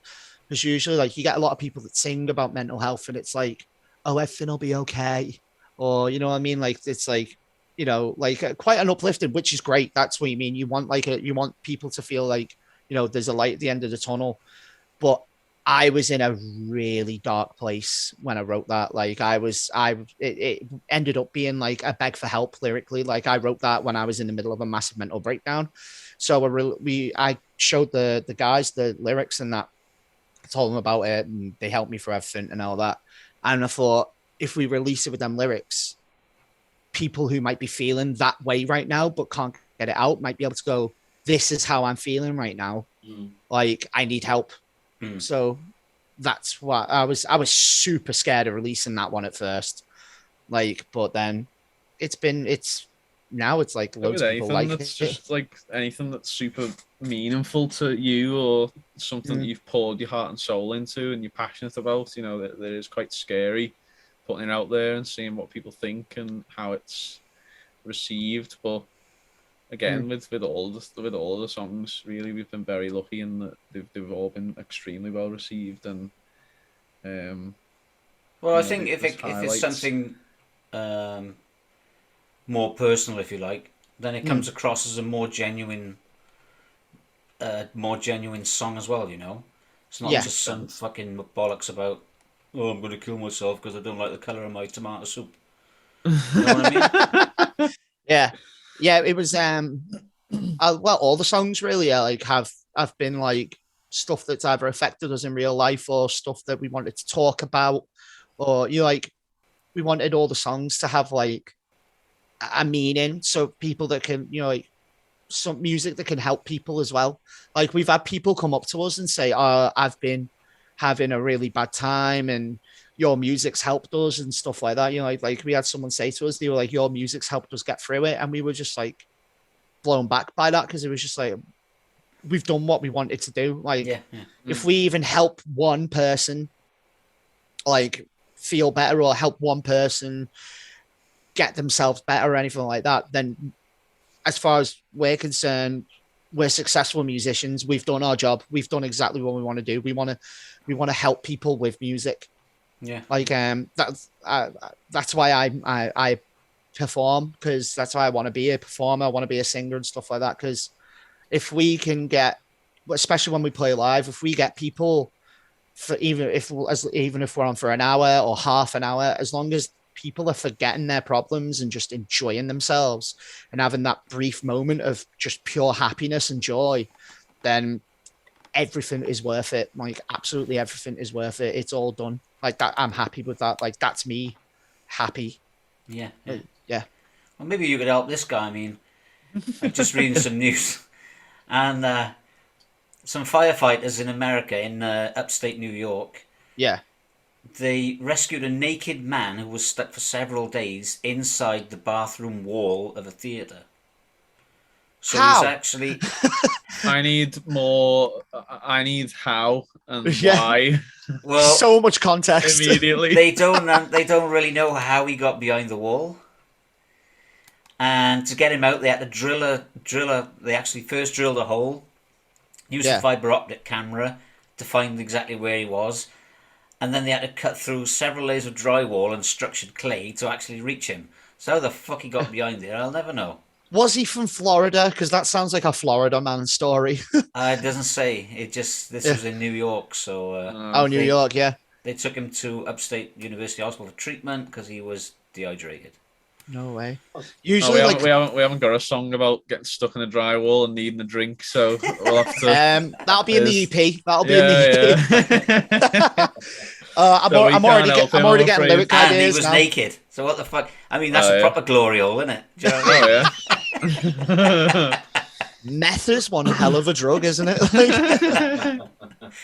because usually like you get a lot of people that sing about mental health and it's like, oh, everything will be okay, or you know what I mean, like it's like, you know, like quite an uplifting, which is great. That's what you mean. You want like you want people to feel like, you know, there's a light at the end of the tunnel. But I was in a really dark place when I wrote that. Like it ended up being like a beg for help lyrically. Like I wrote that when I was in the middle of a massive mental breakdown. So I showed the guys the lyrics and that, I told them about it, and they helped me for everything and all that. And I thought, if we release it with them lyrics, people who might be feeling that way right now but can't get it out might be able to go, this is how I'm feeling right now. Like I need help. So that's what I was super scared of releasing that one at first, like, but then now it's like loads of people like that's just like anything that's super meaningful to you, or something that you've poured your heart and soul into and you're passionate about, you know, that is quite scary. putting it out there and seeing what people think and how it's received. But again, with all the songs, really, we've been very lucky in that they've all been extremely well received. And well, I think if it's something more personal, if you like, then it comes across as a more genuine song as well. You know, it's not just some fucking bollocks about, oh, I'm going to kill myself because I don't like the colour of my tomato soup. You know what I mean? Yeah. It was well, all the songs really have been like stuff that's either affected us in real life or stuff that we wanted to talk about, or we wanted all the songs to have like a meaning, so people that can some music that can help people as well. Like we've had people come up to us and say, "Oh, I've been having a really bad time and your music's helped us," and stuff like that. Like we had someone say to us, they were like, "Your music's helped us get through it," and we were just like blown back by that, because it was just like, we've done what we wanted to do. Like if we even help one person like feel better, or help one person get themselves better or anything like that, then as far as we're concerned, we're successful musicians. We've done our job. We've done exactly what we want to do. We want to help people with music. Yeah. Like that's why I perform, because that's why I want to be a performer. I want to be a singer and stuff like that. Because if we can get, especially when we play live, if we get people for even if we're on for an hour or half an hour, as long as people are forgetting their problems and just enjoying themselves and having that brief moment of just pure happiness and joy, then everything is worth it. Like absolutely everything is worth it. It's all done. Like that. I'm happy with that. Like that's me happy. Yeah. Well, maybe you could help this guy. I mean, I'm just reading some news, and some firefighters in America, in upstate New York. Yeah. They rescued a naked man who was stuck for several days inside the bathroom wall of a theatre. So how? he's actually... I need how and why. Well, so much context. Immediately. They don't really know how he got behind the wall. And to get him out, they had to drill. They actually first drilled a hole, used a fibre optic camera to find exactly where he was. And then they had to cut through several layers of drywall and structured clay to actually reach him. So how the fuck he got behind there, I'll never know. Was he from Florida? Because that sounds like a Florida man story. It doesn't say. This was in New York, so... New York, yeah. They took him to Upstate University Hospital for treatment because he was dehydrated. No way. Usually, we haven't got a song about getting stuck in a drywall and needing a drink, so we'll have to. That'll be in the EP. That'll be in the EP. I'm already getting lyric ideas. And he was naked. So what the fuck? I mean, that's a proper glory hole, isn't it? Do you know what I mean? Meth is one hell of a drug, isn't it?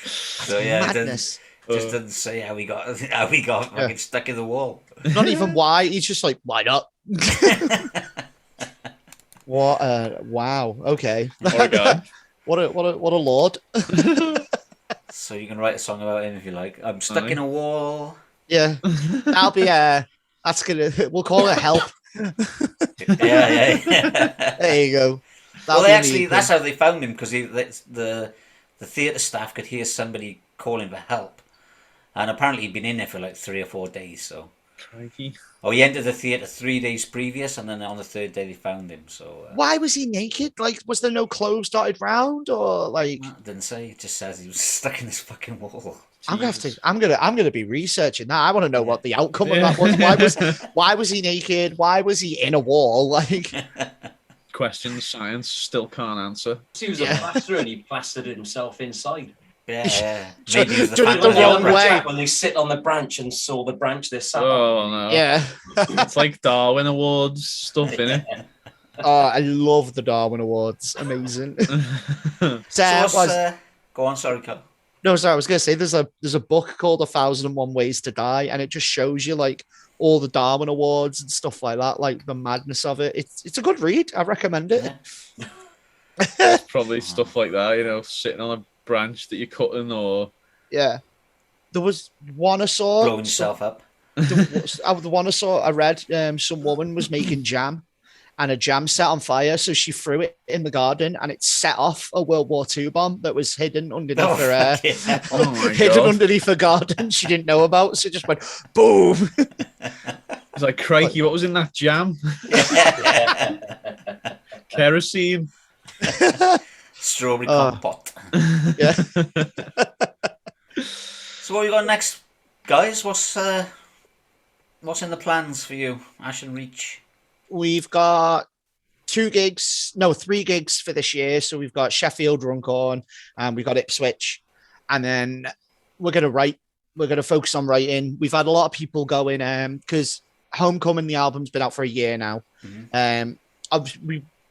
So yeah, madness. Just doesn't say how we got fucking stuck in the wall. Not even why. He's just like, why not? What? Wow. Okay. Oh God. What a lord. So you can write a song about him if you like. I'm stuck in a wall. Yeah. That'll be that's gonna. We'll call it help. Yeah. There you go. That's how they found him, because the theatre staff could hear somebody calling for help. And apparently he'd been in there for like 3 or 4 days, so... Crikey. Oh, he entered the theatre 3 days previous, and then on the 3rd day they found him, so... Why was he naked? Like, was there no clothes dotted round, or like... It didn't say, it just says he was stuck in this fucking wall. I'm gonna be researching that. I want to know what the outcome of that was. Why was he naked? Why was he in a wall? Like... Questions science still can't answer. He was a plasterer and he plastered himself inside. Yeah. Maybe it the wrong way. When they sit on the branch and saw the branch they sat on. No. Yeah. It's like Darwin Awards stuff, innit? Oh, I love the Darwin Awards. Amazing. Go on, sorry, Cal. No, sorry, I was gonna say there's a book called 1001 Ways to Die, and it just shows you like all the Darwin Awards and stuff like that, like the madness of it. It's a good read. I recommend it. Yeah. Probably stuff like that, sitting on a branch that you're cutting, or there was one I saw blowing yourself up. The one I read, some woman was making jam, and a jam set on fire, so she threw it in the garden, and it set off a World War II bomb that was hidden underneath underneath her garden. She didn't know about, so it just went boom. It's like, crikey, what was in that jam? Kerosene. Strawberry compote. Yeah. So what we got next, guys? What's in the plans for you, Ashen Reach? We've got 3 gigs for this year. So we've got Sheffield, Runcorn, and we've got Ipswich. And then we're going to write. We're going to focus on writing. We've had a lot of people going because Homecoming, the album's been out for a year now. Mm-hmm.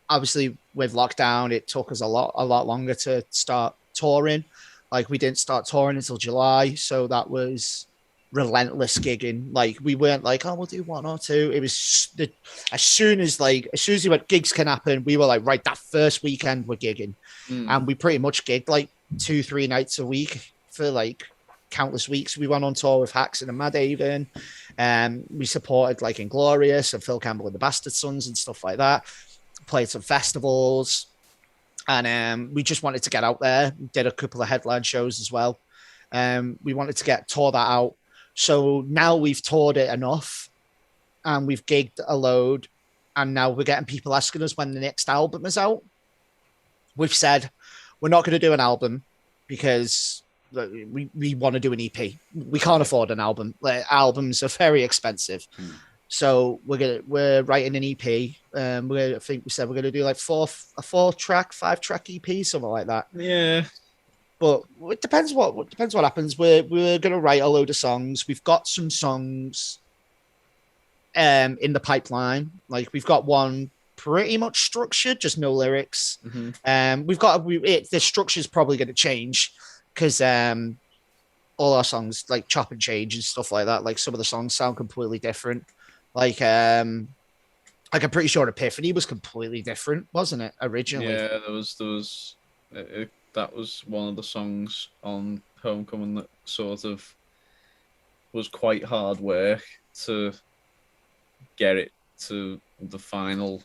Obviously, with lockdown, it took us a lot longer to start touring. Like, we didn't start touring until July. So that was relentless gigging. Like, we weren't like, oh, we'll do 1 or 2. It was as soon as we went, gigs can happen, we were like, right, that first weekend we're gigging. And we pretty much gigged like 2-3 nights a week for like countless weeks. We went on tour with Haxon and Mad Haven, and we supported like Inglorious and Phil Campbell and the Bastard Sons and stuff like that. Played some festivals, and we just wanted to get out there. Did a couple of headline shows as well. We wanted to tour that out. So now we've toured it enough, and we've gigged a load, and now we're getting people asking us when the next album is out. We've said we're not going to do an album because we want to do an EP. We can't afford an album. Albums are very expensive. So we're writing an EP. I think we said we're going to do like a 4-track, 5-track EP, something like that. Yeah. But it depends what happens. We're going to write a load of songs. We've got some songs in the pipeline. Like, we've got one pretty much structured, just no lyrics. Mm-hmm. The structure's probably going to change because all our songs like chop and change and stuff like that. Like, some of the songs sound completely different. Like I'm pretty sure Epiphany was completely different, wasn't it, originally? Yeah, that was one of the songs on Homecoming that sort of was quite hard work to get it to the final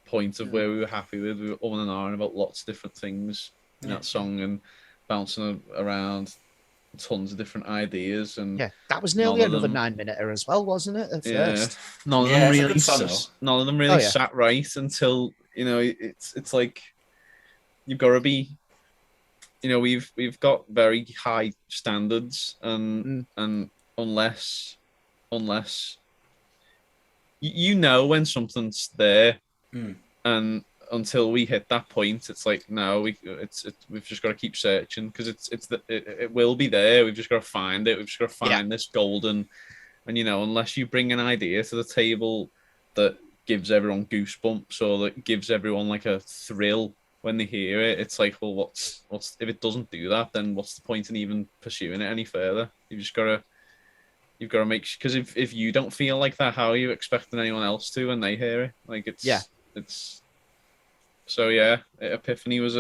point of where we were happy with. We were on and on about lots of different things in that song and bouncing around tons of different ideas, and that was nearly another 9-minute as well, wasn't it? At first, none of them really sat right until it's like you've got to be. We've got very high standards, and unless when something's there, and until we hit that point, it's like, no, we've just got to keep searching because it will be there. We've just got to find it. We've just got to find this golden, and unless you bring an idea to the table that gives everyone goosebumps or that gives everyone like a thrill when they hear it, it's like, well, what's if it doesn't do that, then what's the point in even pursuing it any further? You've got to make, because if you don't feel like that, how are you expecting anyone else to when they hear it? Like, it's. So Epiphany was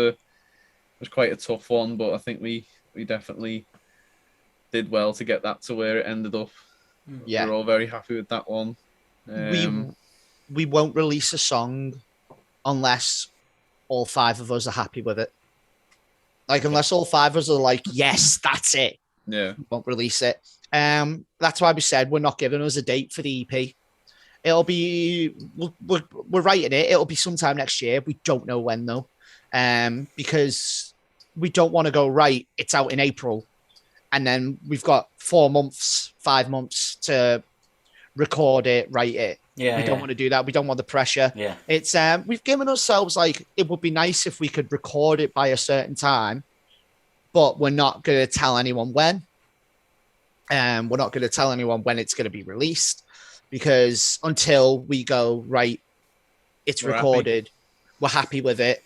quite a tough one, but I think we definitely did well to get that to where it ended up. Yeah, we're all very happy with that one. We won't release a song unless all 5 of us are happy with it. Like, unless all 5 of us are like, yes, that's it. Yeah, we won't release it. That's why we said we're not giving us a date for the EP. It'll be, we're writing it. It'll be sometime next year. We don't know when though, because we don't want to go, right, it's out in April, and then we've got 4 months, 5 months to record it, write it. We don't want to do that. We don't want the pressure. Yeah, it's we've given ourselves, like, it would be nice if we could record it by a certain time, but we're not going to tell anyone when. We're not going to tell anyone when it's going to be released. Because until we go, right, we're recorded, we're happy with it.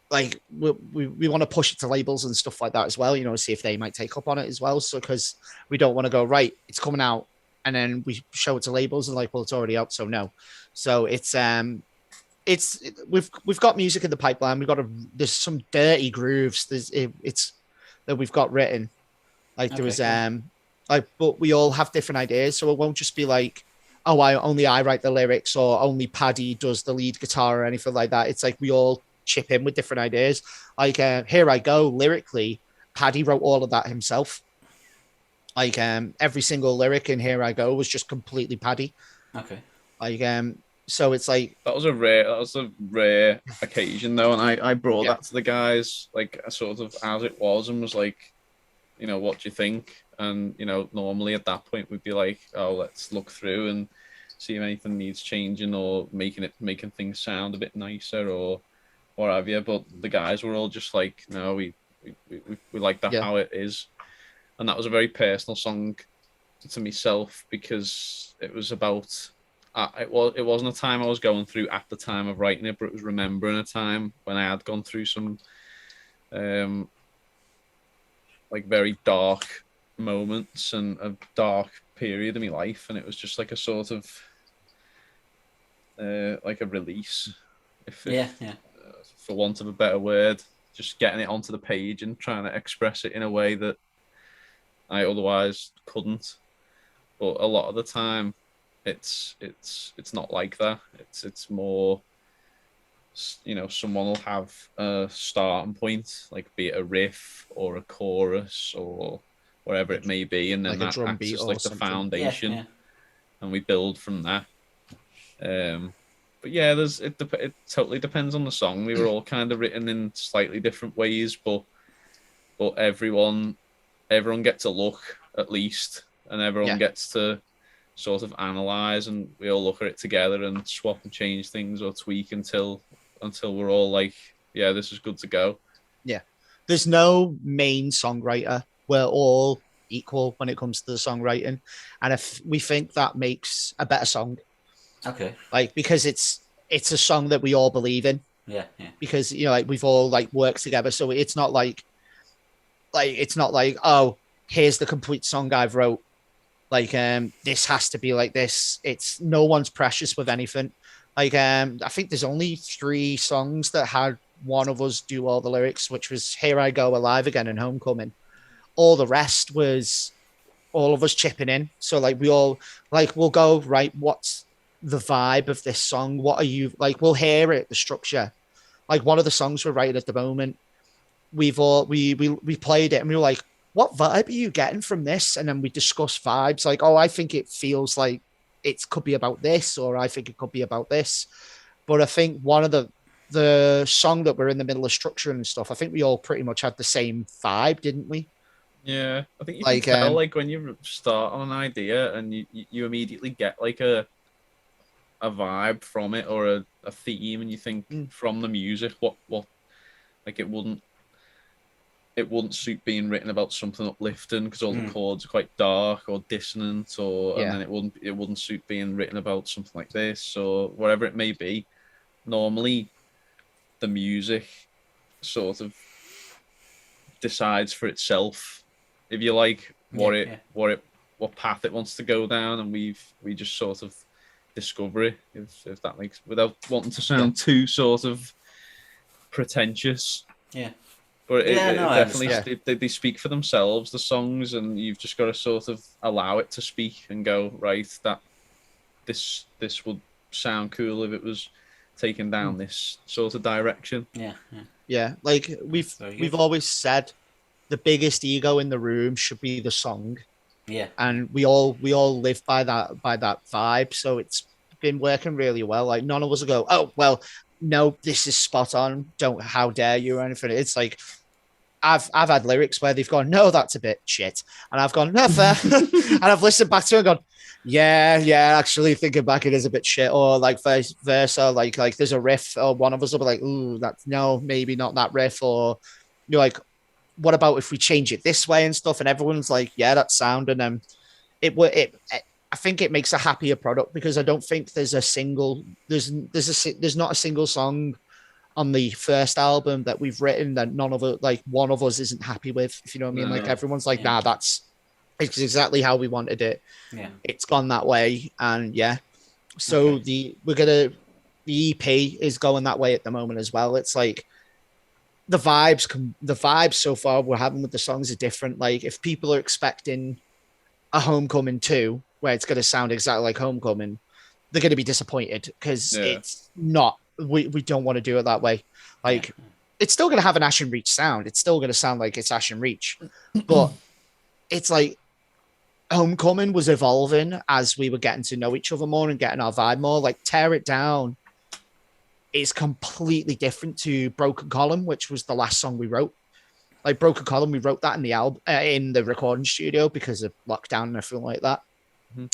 Like, we want to push it to labels and stuff like that as well, see if they might take up on it as well. So, because we don't want to go, right, it's coming out, and then we show it to labels and like, well, it's already out, so no. So we've got music in the pipeline. There's some dirty grooves. That we've got written. Like, there was Like, but we all have different ideas, so it won't just be like, oh, I write the lyrics, or only Paddy does the lead guitar or anything like that. It's like we all chip in with different ideas. Like Here I Go, lyrically, Paddy wrote all of that himself. Like every single lyric in Here I Go was just completely Paddy. Okay. Like so it's like that was a rare occasion though, and I brought that to the guys like sort of as it was, and was like, you know, what do you think? And, you know, normally at that point we'd be like, oh, let's look through and see if anything needs changing or making things sound a bit nicer or what have you. But the guys were all just like, no, we like that how it is. And that was a very personal song to myself, because it was about it wasn't a time I was going through at the time of writing it, but it was remembering a time when I had gone through some like very dark moments and a dark period in my life, and it was just like a sort of like a release, for want of a better word, just getting it onto the page and trying to express it in a way that I otherwise couldn't. But a lot of the time it's not like that. It's more, you know, someone will have a starting point, like be it a riff or a chorus or whatever it may be, and then like that acts as like the foundation, and we build from that. But yeah, it totally depends on the song. We were all kind of written in slightly different ways, but everyone gets a look at least, and everyone gets to sort of analyze, and we all look at it together and swap and change things or tweak until we're all like, yeah, this is good to go. Yeah, there's no main songwriter. We're all equal when it comes to the songwriting, and if we think that makes a better song, like, because it's a song that we all believe in, because, you know, like we've all like worked together, so it's not like oh, here's the complete song I've wrote, like this has to be like this. It's no one's precious with anything. Like I think there's only 3 songs that had one of us do all the lyrics, which was Here I Go, Alive Again, and Homecoming. All the rest was all of us chipping in. So like we all like, we'll go, right, what's the vibe of this song? What are you like? We'll hear it, the structure. Like one of the songs we're writing at the moment, we played it and we were like, what vibe are you getting from this? And then we discuss vibes, like, oh, I think it feels like it could be about this, or I think it could be about this. But I think one of the song that we're in the middle of structuring and stuff, I think we all pretty much had the same vibe, didn't we? Yeah, I think you can tell, like when you start on an idea and you immediately get like a vibe from it, or a theme, and you think from the music what like it wouldn't suit being written about something uplifting because all the chords are quite dark or dissonant, or and then it wouldn't suit being written about something like this or whatever it may be. Normally the music sort of decides for itself, if you like, what path it wants to go down, and we just sort of discover it, if that makes, without wanting to sound too sort of pretentious. But definitely they speak for themselves, the songs, and you've just got to sort of allow it to speak and go, right, that this would sound cool if it was taken down this sort of direction. Yeah. Like we've always said, the biggest ego in the room should be the song. Yeah. And we all live by that vibe. So it's been working really well. Like none of us will go, oh well, no, this is spot on, how dare you, or anything. It's like I've had lyrics where they've gone, no, that's a bit shit, and I've gone, no, fair. And I've listened back to it and gone, yeah, actually thinking back, it is a bit shit. Or like vice versa, like there's a riff, or one of us will be like, ooh, that's no, maybe not that riff. Or you're like, what about if we change it this way and stuff? And everyone's like, yeah, that's sound. And then I think it makes a happier product, because I don't think there's not a single song on the first album that we've written that none of it, like one of us isn't happy with, if you know what I mean. Like everyone's like, nah, it's exactly how we wanted it. Yeah, it's gone that way. And so the EP is going that way at the moment as well. It's like the vibes so far we're having with the songs are different. Like if people are expecting a Homecoming 2, where it's going to sound exactly like Homecoming, they're going to be disappointed because it's not. We don't want to do it that way. Like, it's still going to have an Ashen Reach sound. It's still going to sound like it's Ashen Reach, but it's like Homecoming was evolving as we were getting to know each other more and getting our vibe more. Like, Tear It Down is completely different to Broken Column, which was the last song we wrote. Like, Broken Column, we wrote that in the album, in the recording studio because of lockdown and everything like that.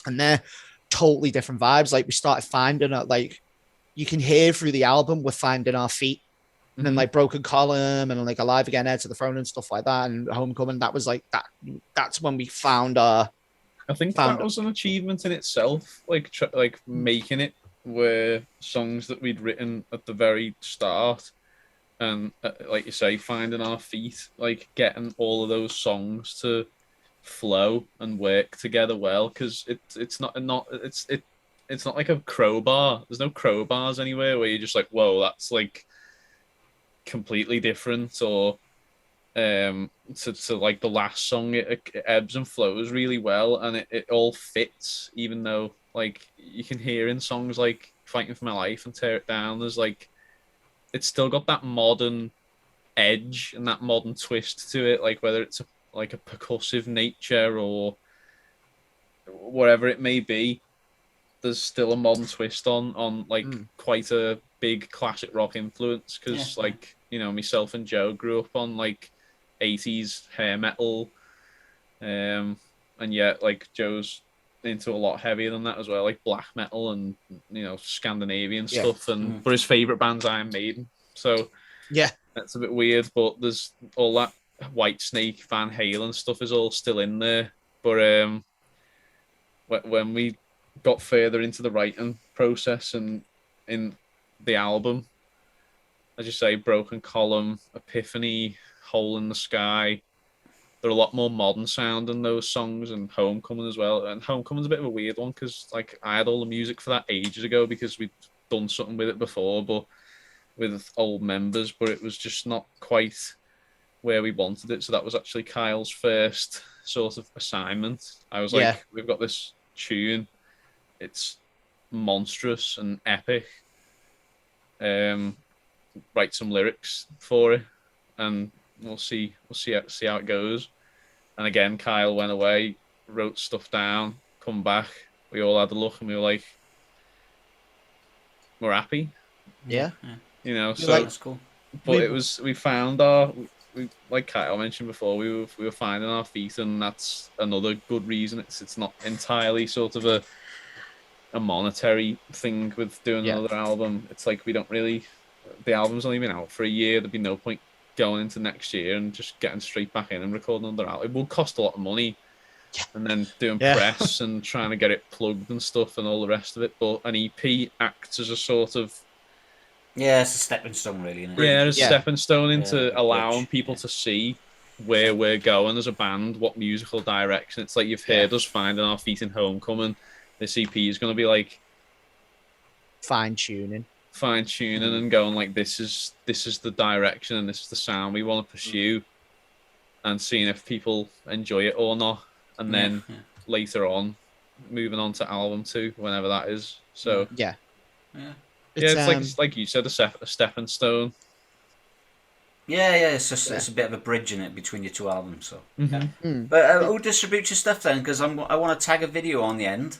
And they're totally different vibes. Like, we started finding it, like, you can hear through the album, we're finding our feet. And then like Broken Column and like Alive Again, Head to the Throne and stuff like that. And Homecoming, that was like that. That's when we found our. I think that was an achievement in itself. Like making it were songs that we'd written at the very start, and like you say, finding our feet, like getting all of those songs to flow and work together well. Because it's not like a crowbar. There's no crowbars anywhere where you're just like, whoa, that's like completely different, or to like the last song, it ebbs and flows really well, and it all fits, even though like you can hear in songs like Fighting for My Life and Tear It Down, there's like, it's still got that modern edge and that modern twist to it, like whether it's a percussive nature or whatever it may be, there's still a modern twist on like quite a big classic rock influence, because like, you know, myself and Joe grew up on like 80s hair metal, and yet like Joe's into a lot heavier than that as well, like black metal and, you know, Scandinavian stuff, and but his favorite band's Iron Maiden, so that's a bit weird. But there's all that White Snake, Van Halen stuff is all still in there. But when we got further into the writing process and in the album, as you say, Broken Column, Epiphany, Hole in the Sky, they're a lot more modern sound than those songs, and Homecoming as well. And Homecoming's a bit of a weird one because like I had all the music for that ages ago because we'd done something with it before, but with old members, but it was just not quite where we wanted it. So that was actually Kyle's first sort of assignment. I was like, we've got this tune, it's monstrous and epic. Write some lyrics for it, and we'll see how it goes. And again, Kyle went away, wrote stuff down, come back. We all had a look, and we were like, we're happy. Yeah. You know, so so that's cool. But we found like Kyle mentioned before, we were finding our feet, and that's another good reason. It's not entirely sort of a monetary thing with doing another album. It's like we don't really. The album's only been out for a year. There'd be no point going into next year and just getting straight back in and recording another album. It would cost a lot of money, and then doing press and trying to get it plugged and stuff and all the rest of it. But an EP acts as a sort of it's a stepping stone, really, isn't it? Yeah, it's a stepping stone into allowing people to see where we're going as a band, what musical direction. It's like you've heard us finding our feet in Homecoming. This EP is going to be like fine tuning and going like, this is the direction and this is the sound we want to pursue, and seeing if people enjoy it or not, and then later on moving on to album 2 whenever that is. So it's like you said, a stepping stone. It's just it's a bit of a bridge in it between your two albums. So but who distributes your stuff then? Because I want to tag a video on the end.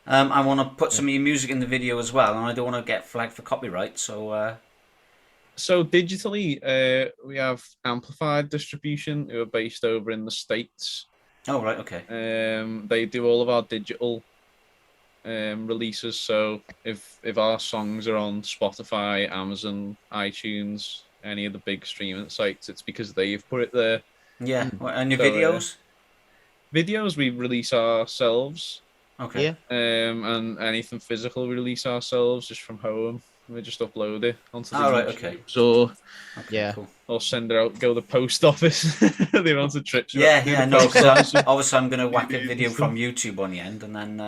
I want to put some of your music in the video as well, and I don't want to get flagged for copyright. So digitally, we have Amplified Distribution, who are based over in the States. Oh right, okay. They do all of our digital releases. So if our songs are on Spotify, Amazon, iTunes, any of the big streaming sites, it's because they've put it there. Yeah, and your videos? Videos we release ourselves. Okay. And anything physical we release ourselves just from home. We just upload it onto the okay. So cool. Or send it out, go to the post office. They're on the trips. Because obviously I'm going to whack a video from YouTube on the end, and then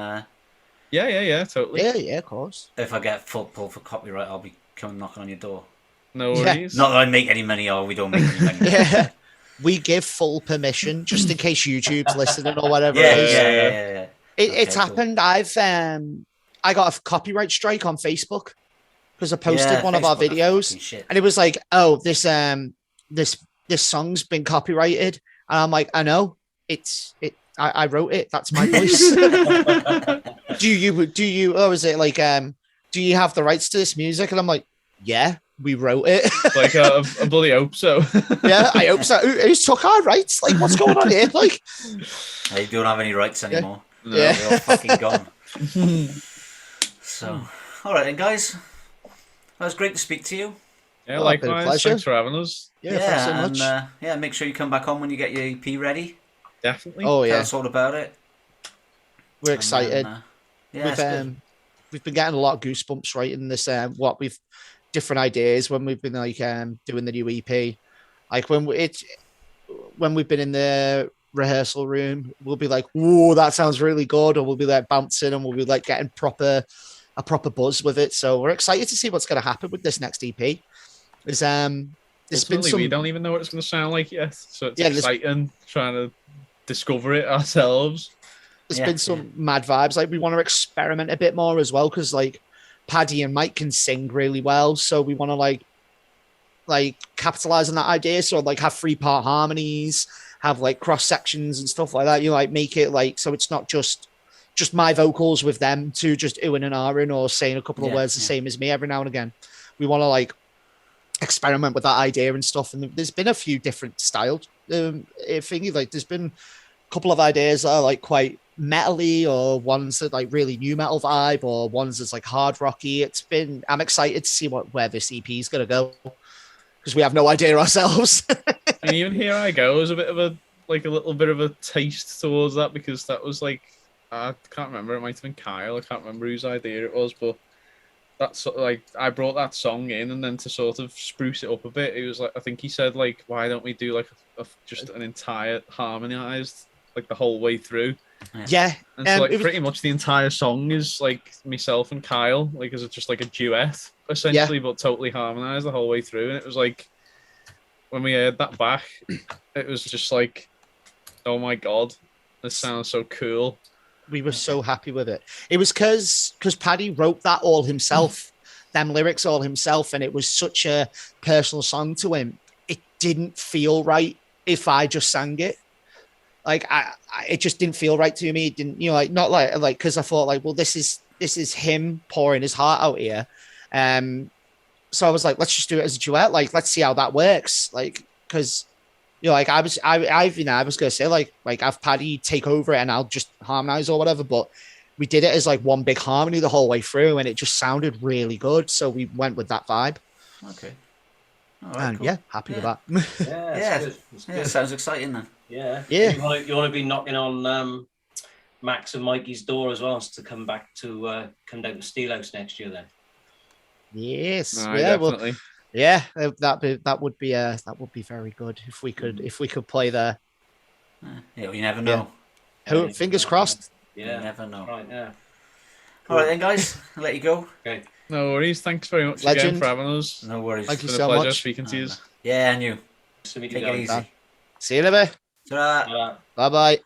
totally. Yeah, of course. If I get pulled for copyright, I'll be coming knocking on your door. No worries. Not that I make any money, or we don't make any money. we give full permission just in case YouTube's listening or whatever it is. Yeah. It's happened. I got a copyright strike on Facebook because I posted one of our videos, and it was like, oh, this song's been copyrighted, and I'm like, I know, I wrote it. That's my voice. do you? Or is it like, do you have the rights to this music? And I'm like, yeah, we wrote it. Like, I bloody hope so. Yeah, I hope so. Who's took our rights? Like, what's going on here? Like, they don't have any rights anymore. No. Yeah, they're all fucking gone. So, all right, then, guys. That was great to speak to you. Yeah, likewise. Thanks for having us. Yeah, thanks so much. And make sure you come back on when you get your EP ready. Definitely. Oh, yeah. Tell us all about it. We're excited. Then, we've been getting a lot of goosebumps writing this. Different ideas when we've been like doing the new EP. Like when we've been in the rehearsal room, we'll be like, "Whoa, that sounds really good," or we'll be like bouncing, and we'll be like getting a proper buzz with it. So we're excited to see what's going to happen with this next EP. There's been some... We don't even know what it's going to sound like yet, so it's exciting trying to discover it ourselves. There's been some mad vibes. Like we want to experiment a bit more as well, because like Paddy and Mike can sing really well, so we want to like capitalize on that idea. So like have 3-part harmonies, have like cross sections and stuff like that. You like make it like so it's not just my vocals with them two just oohing and ahhing or saying a couple of words the same as me every now and again. We want to like experiment with that idea and stuff. And there's been a few different styles. Like there's been a couple of ideas that are like quite metally, or ones that like really new metal vibe, or ones that's like hard rocky. I'm excited to see where this EP is gonna go, because we have no idea ourselves. And even Here I Go is a little bit of a taste towards that, because that was like, I can't remember, it might have been Kyle, I can't remember whose idea it was, but that's like, I brought that song in, and then to sort of spruce it up a bit, it was like, I think he said like, why don't we do like just an entire harmonized like the whole way through. Yeah. And so like pretty much the entire song is like myself and Kyle, like as just like a duet essentially, but totally harmonized the whole way through. And it was like, when we heard that back, it was just like, oh my God, this sounds so cool. We were so happy with it. It was because Paddy wrote that all himself, them lyrics all himself, and it was such a personal song to him. It didn't feel right if I just sang it. Like it just didn't feel right to me. It didn't, like not like because I thought like, well, this is him pouring his heart out here. So I was like, let's just do it as a duet. Like, let's see how that works. Like, because like I was gonna say like have Paddy take over it and I'll just harmonize or whatever. But we did it as like one big harmony the whole way through, and it just sounded really good. So we went with that vibe. Okay. Right, and cool. Happy with that. It's good. Sounds exciting then. Yeah. You want to be knocking on Max and Mikey's door as well, to come down to Steelhouse next year then. Yes. Definitely. That would be very good if we could play there. You never know. Fingers crossed. Yeah. You never know. Right. Yeah. Cool. All right then, guys. I'll let you go. Okay. No worries. Thanks very much again for having us. No worries. Thank you it's so been a pleasure much. speaking to you. Yeah, and you. Take it easy. See you in a bit. Ta-ra. Bye bye.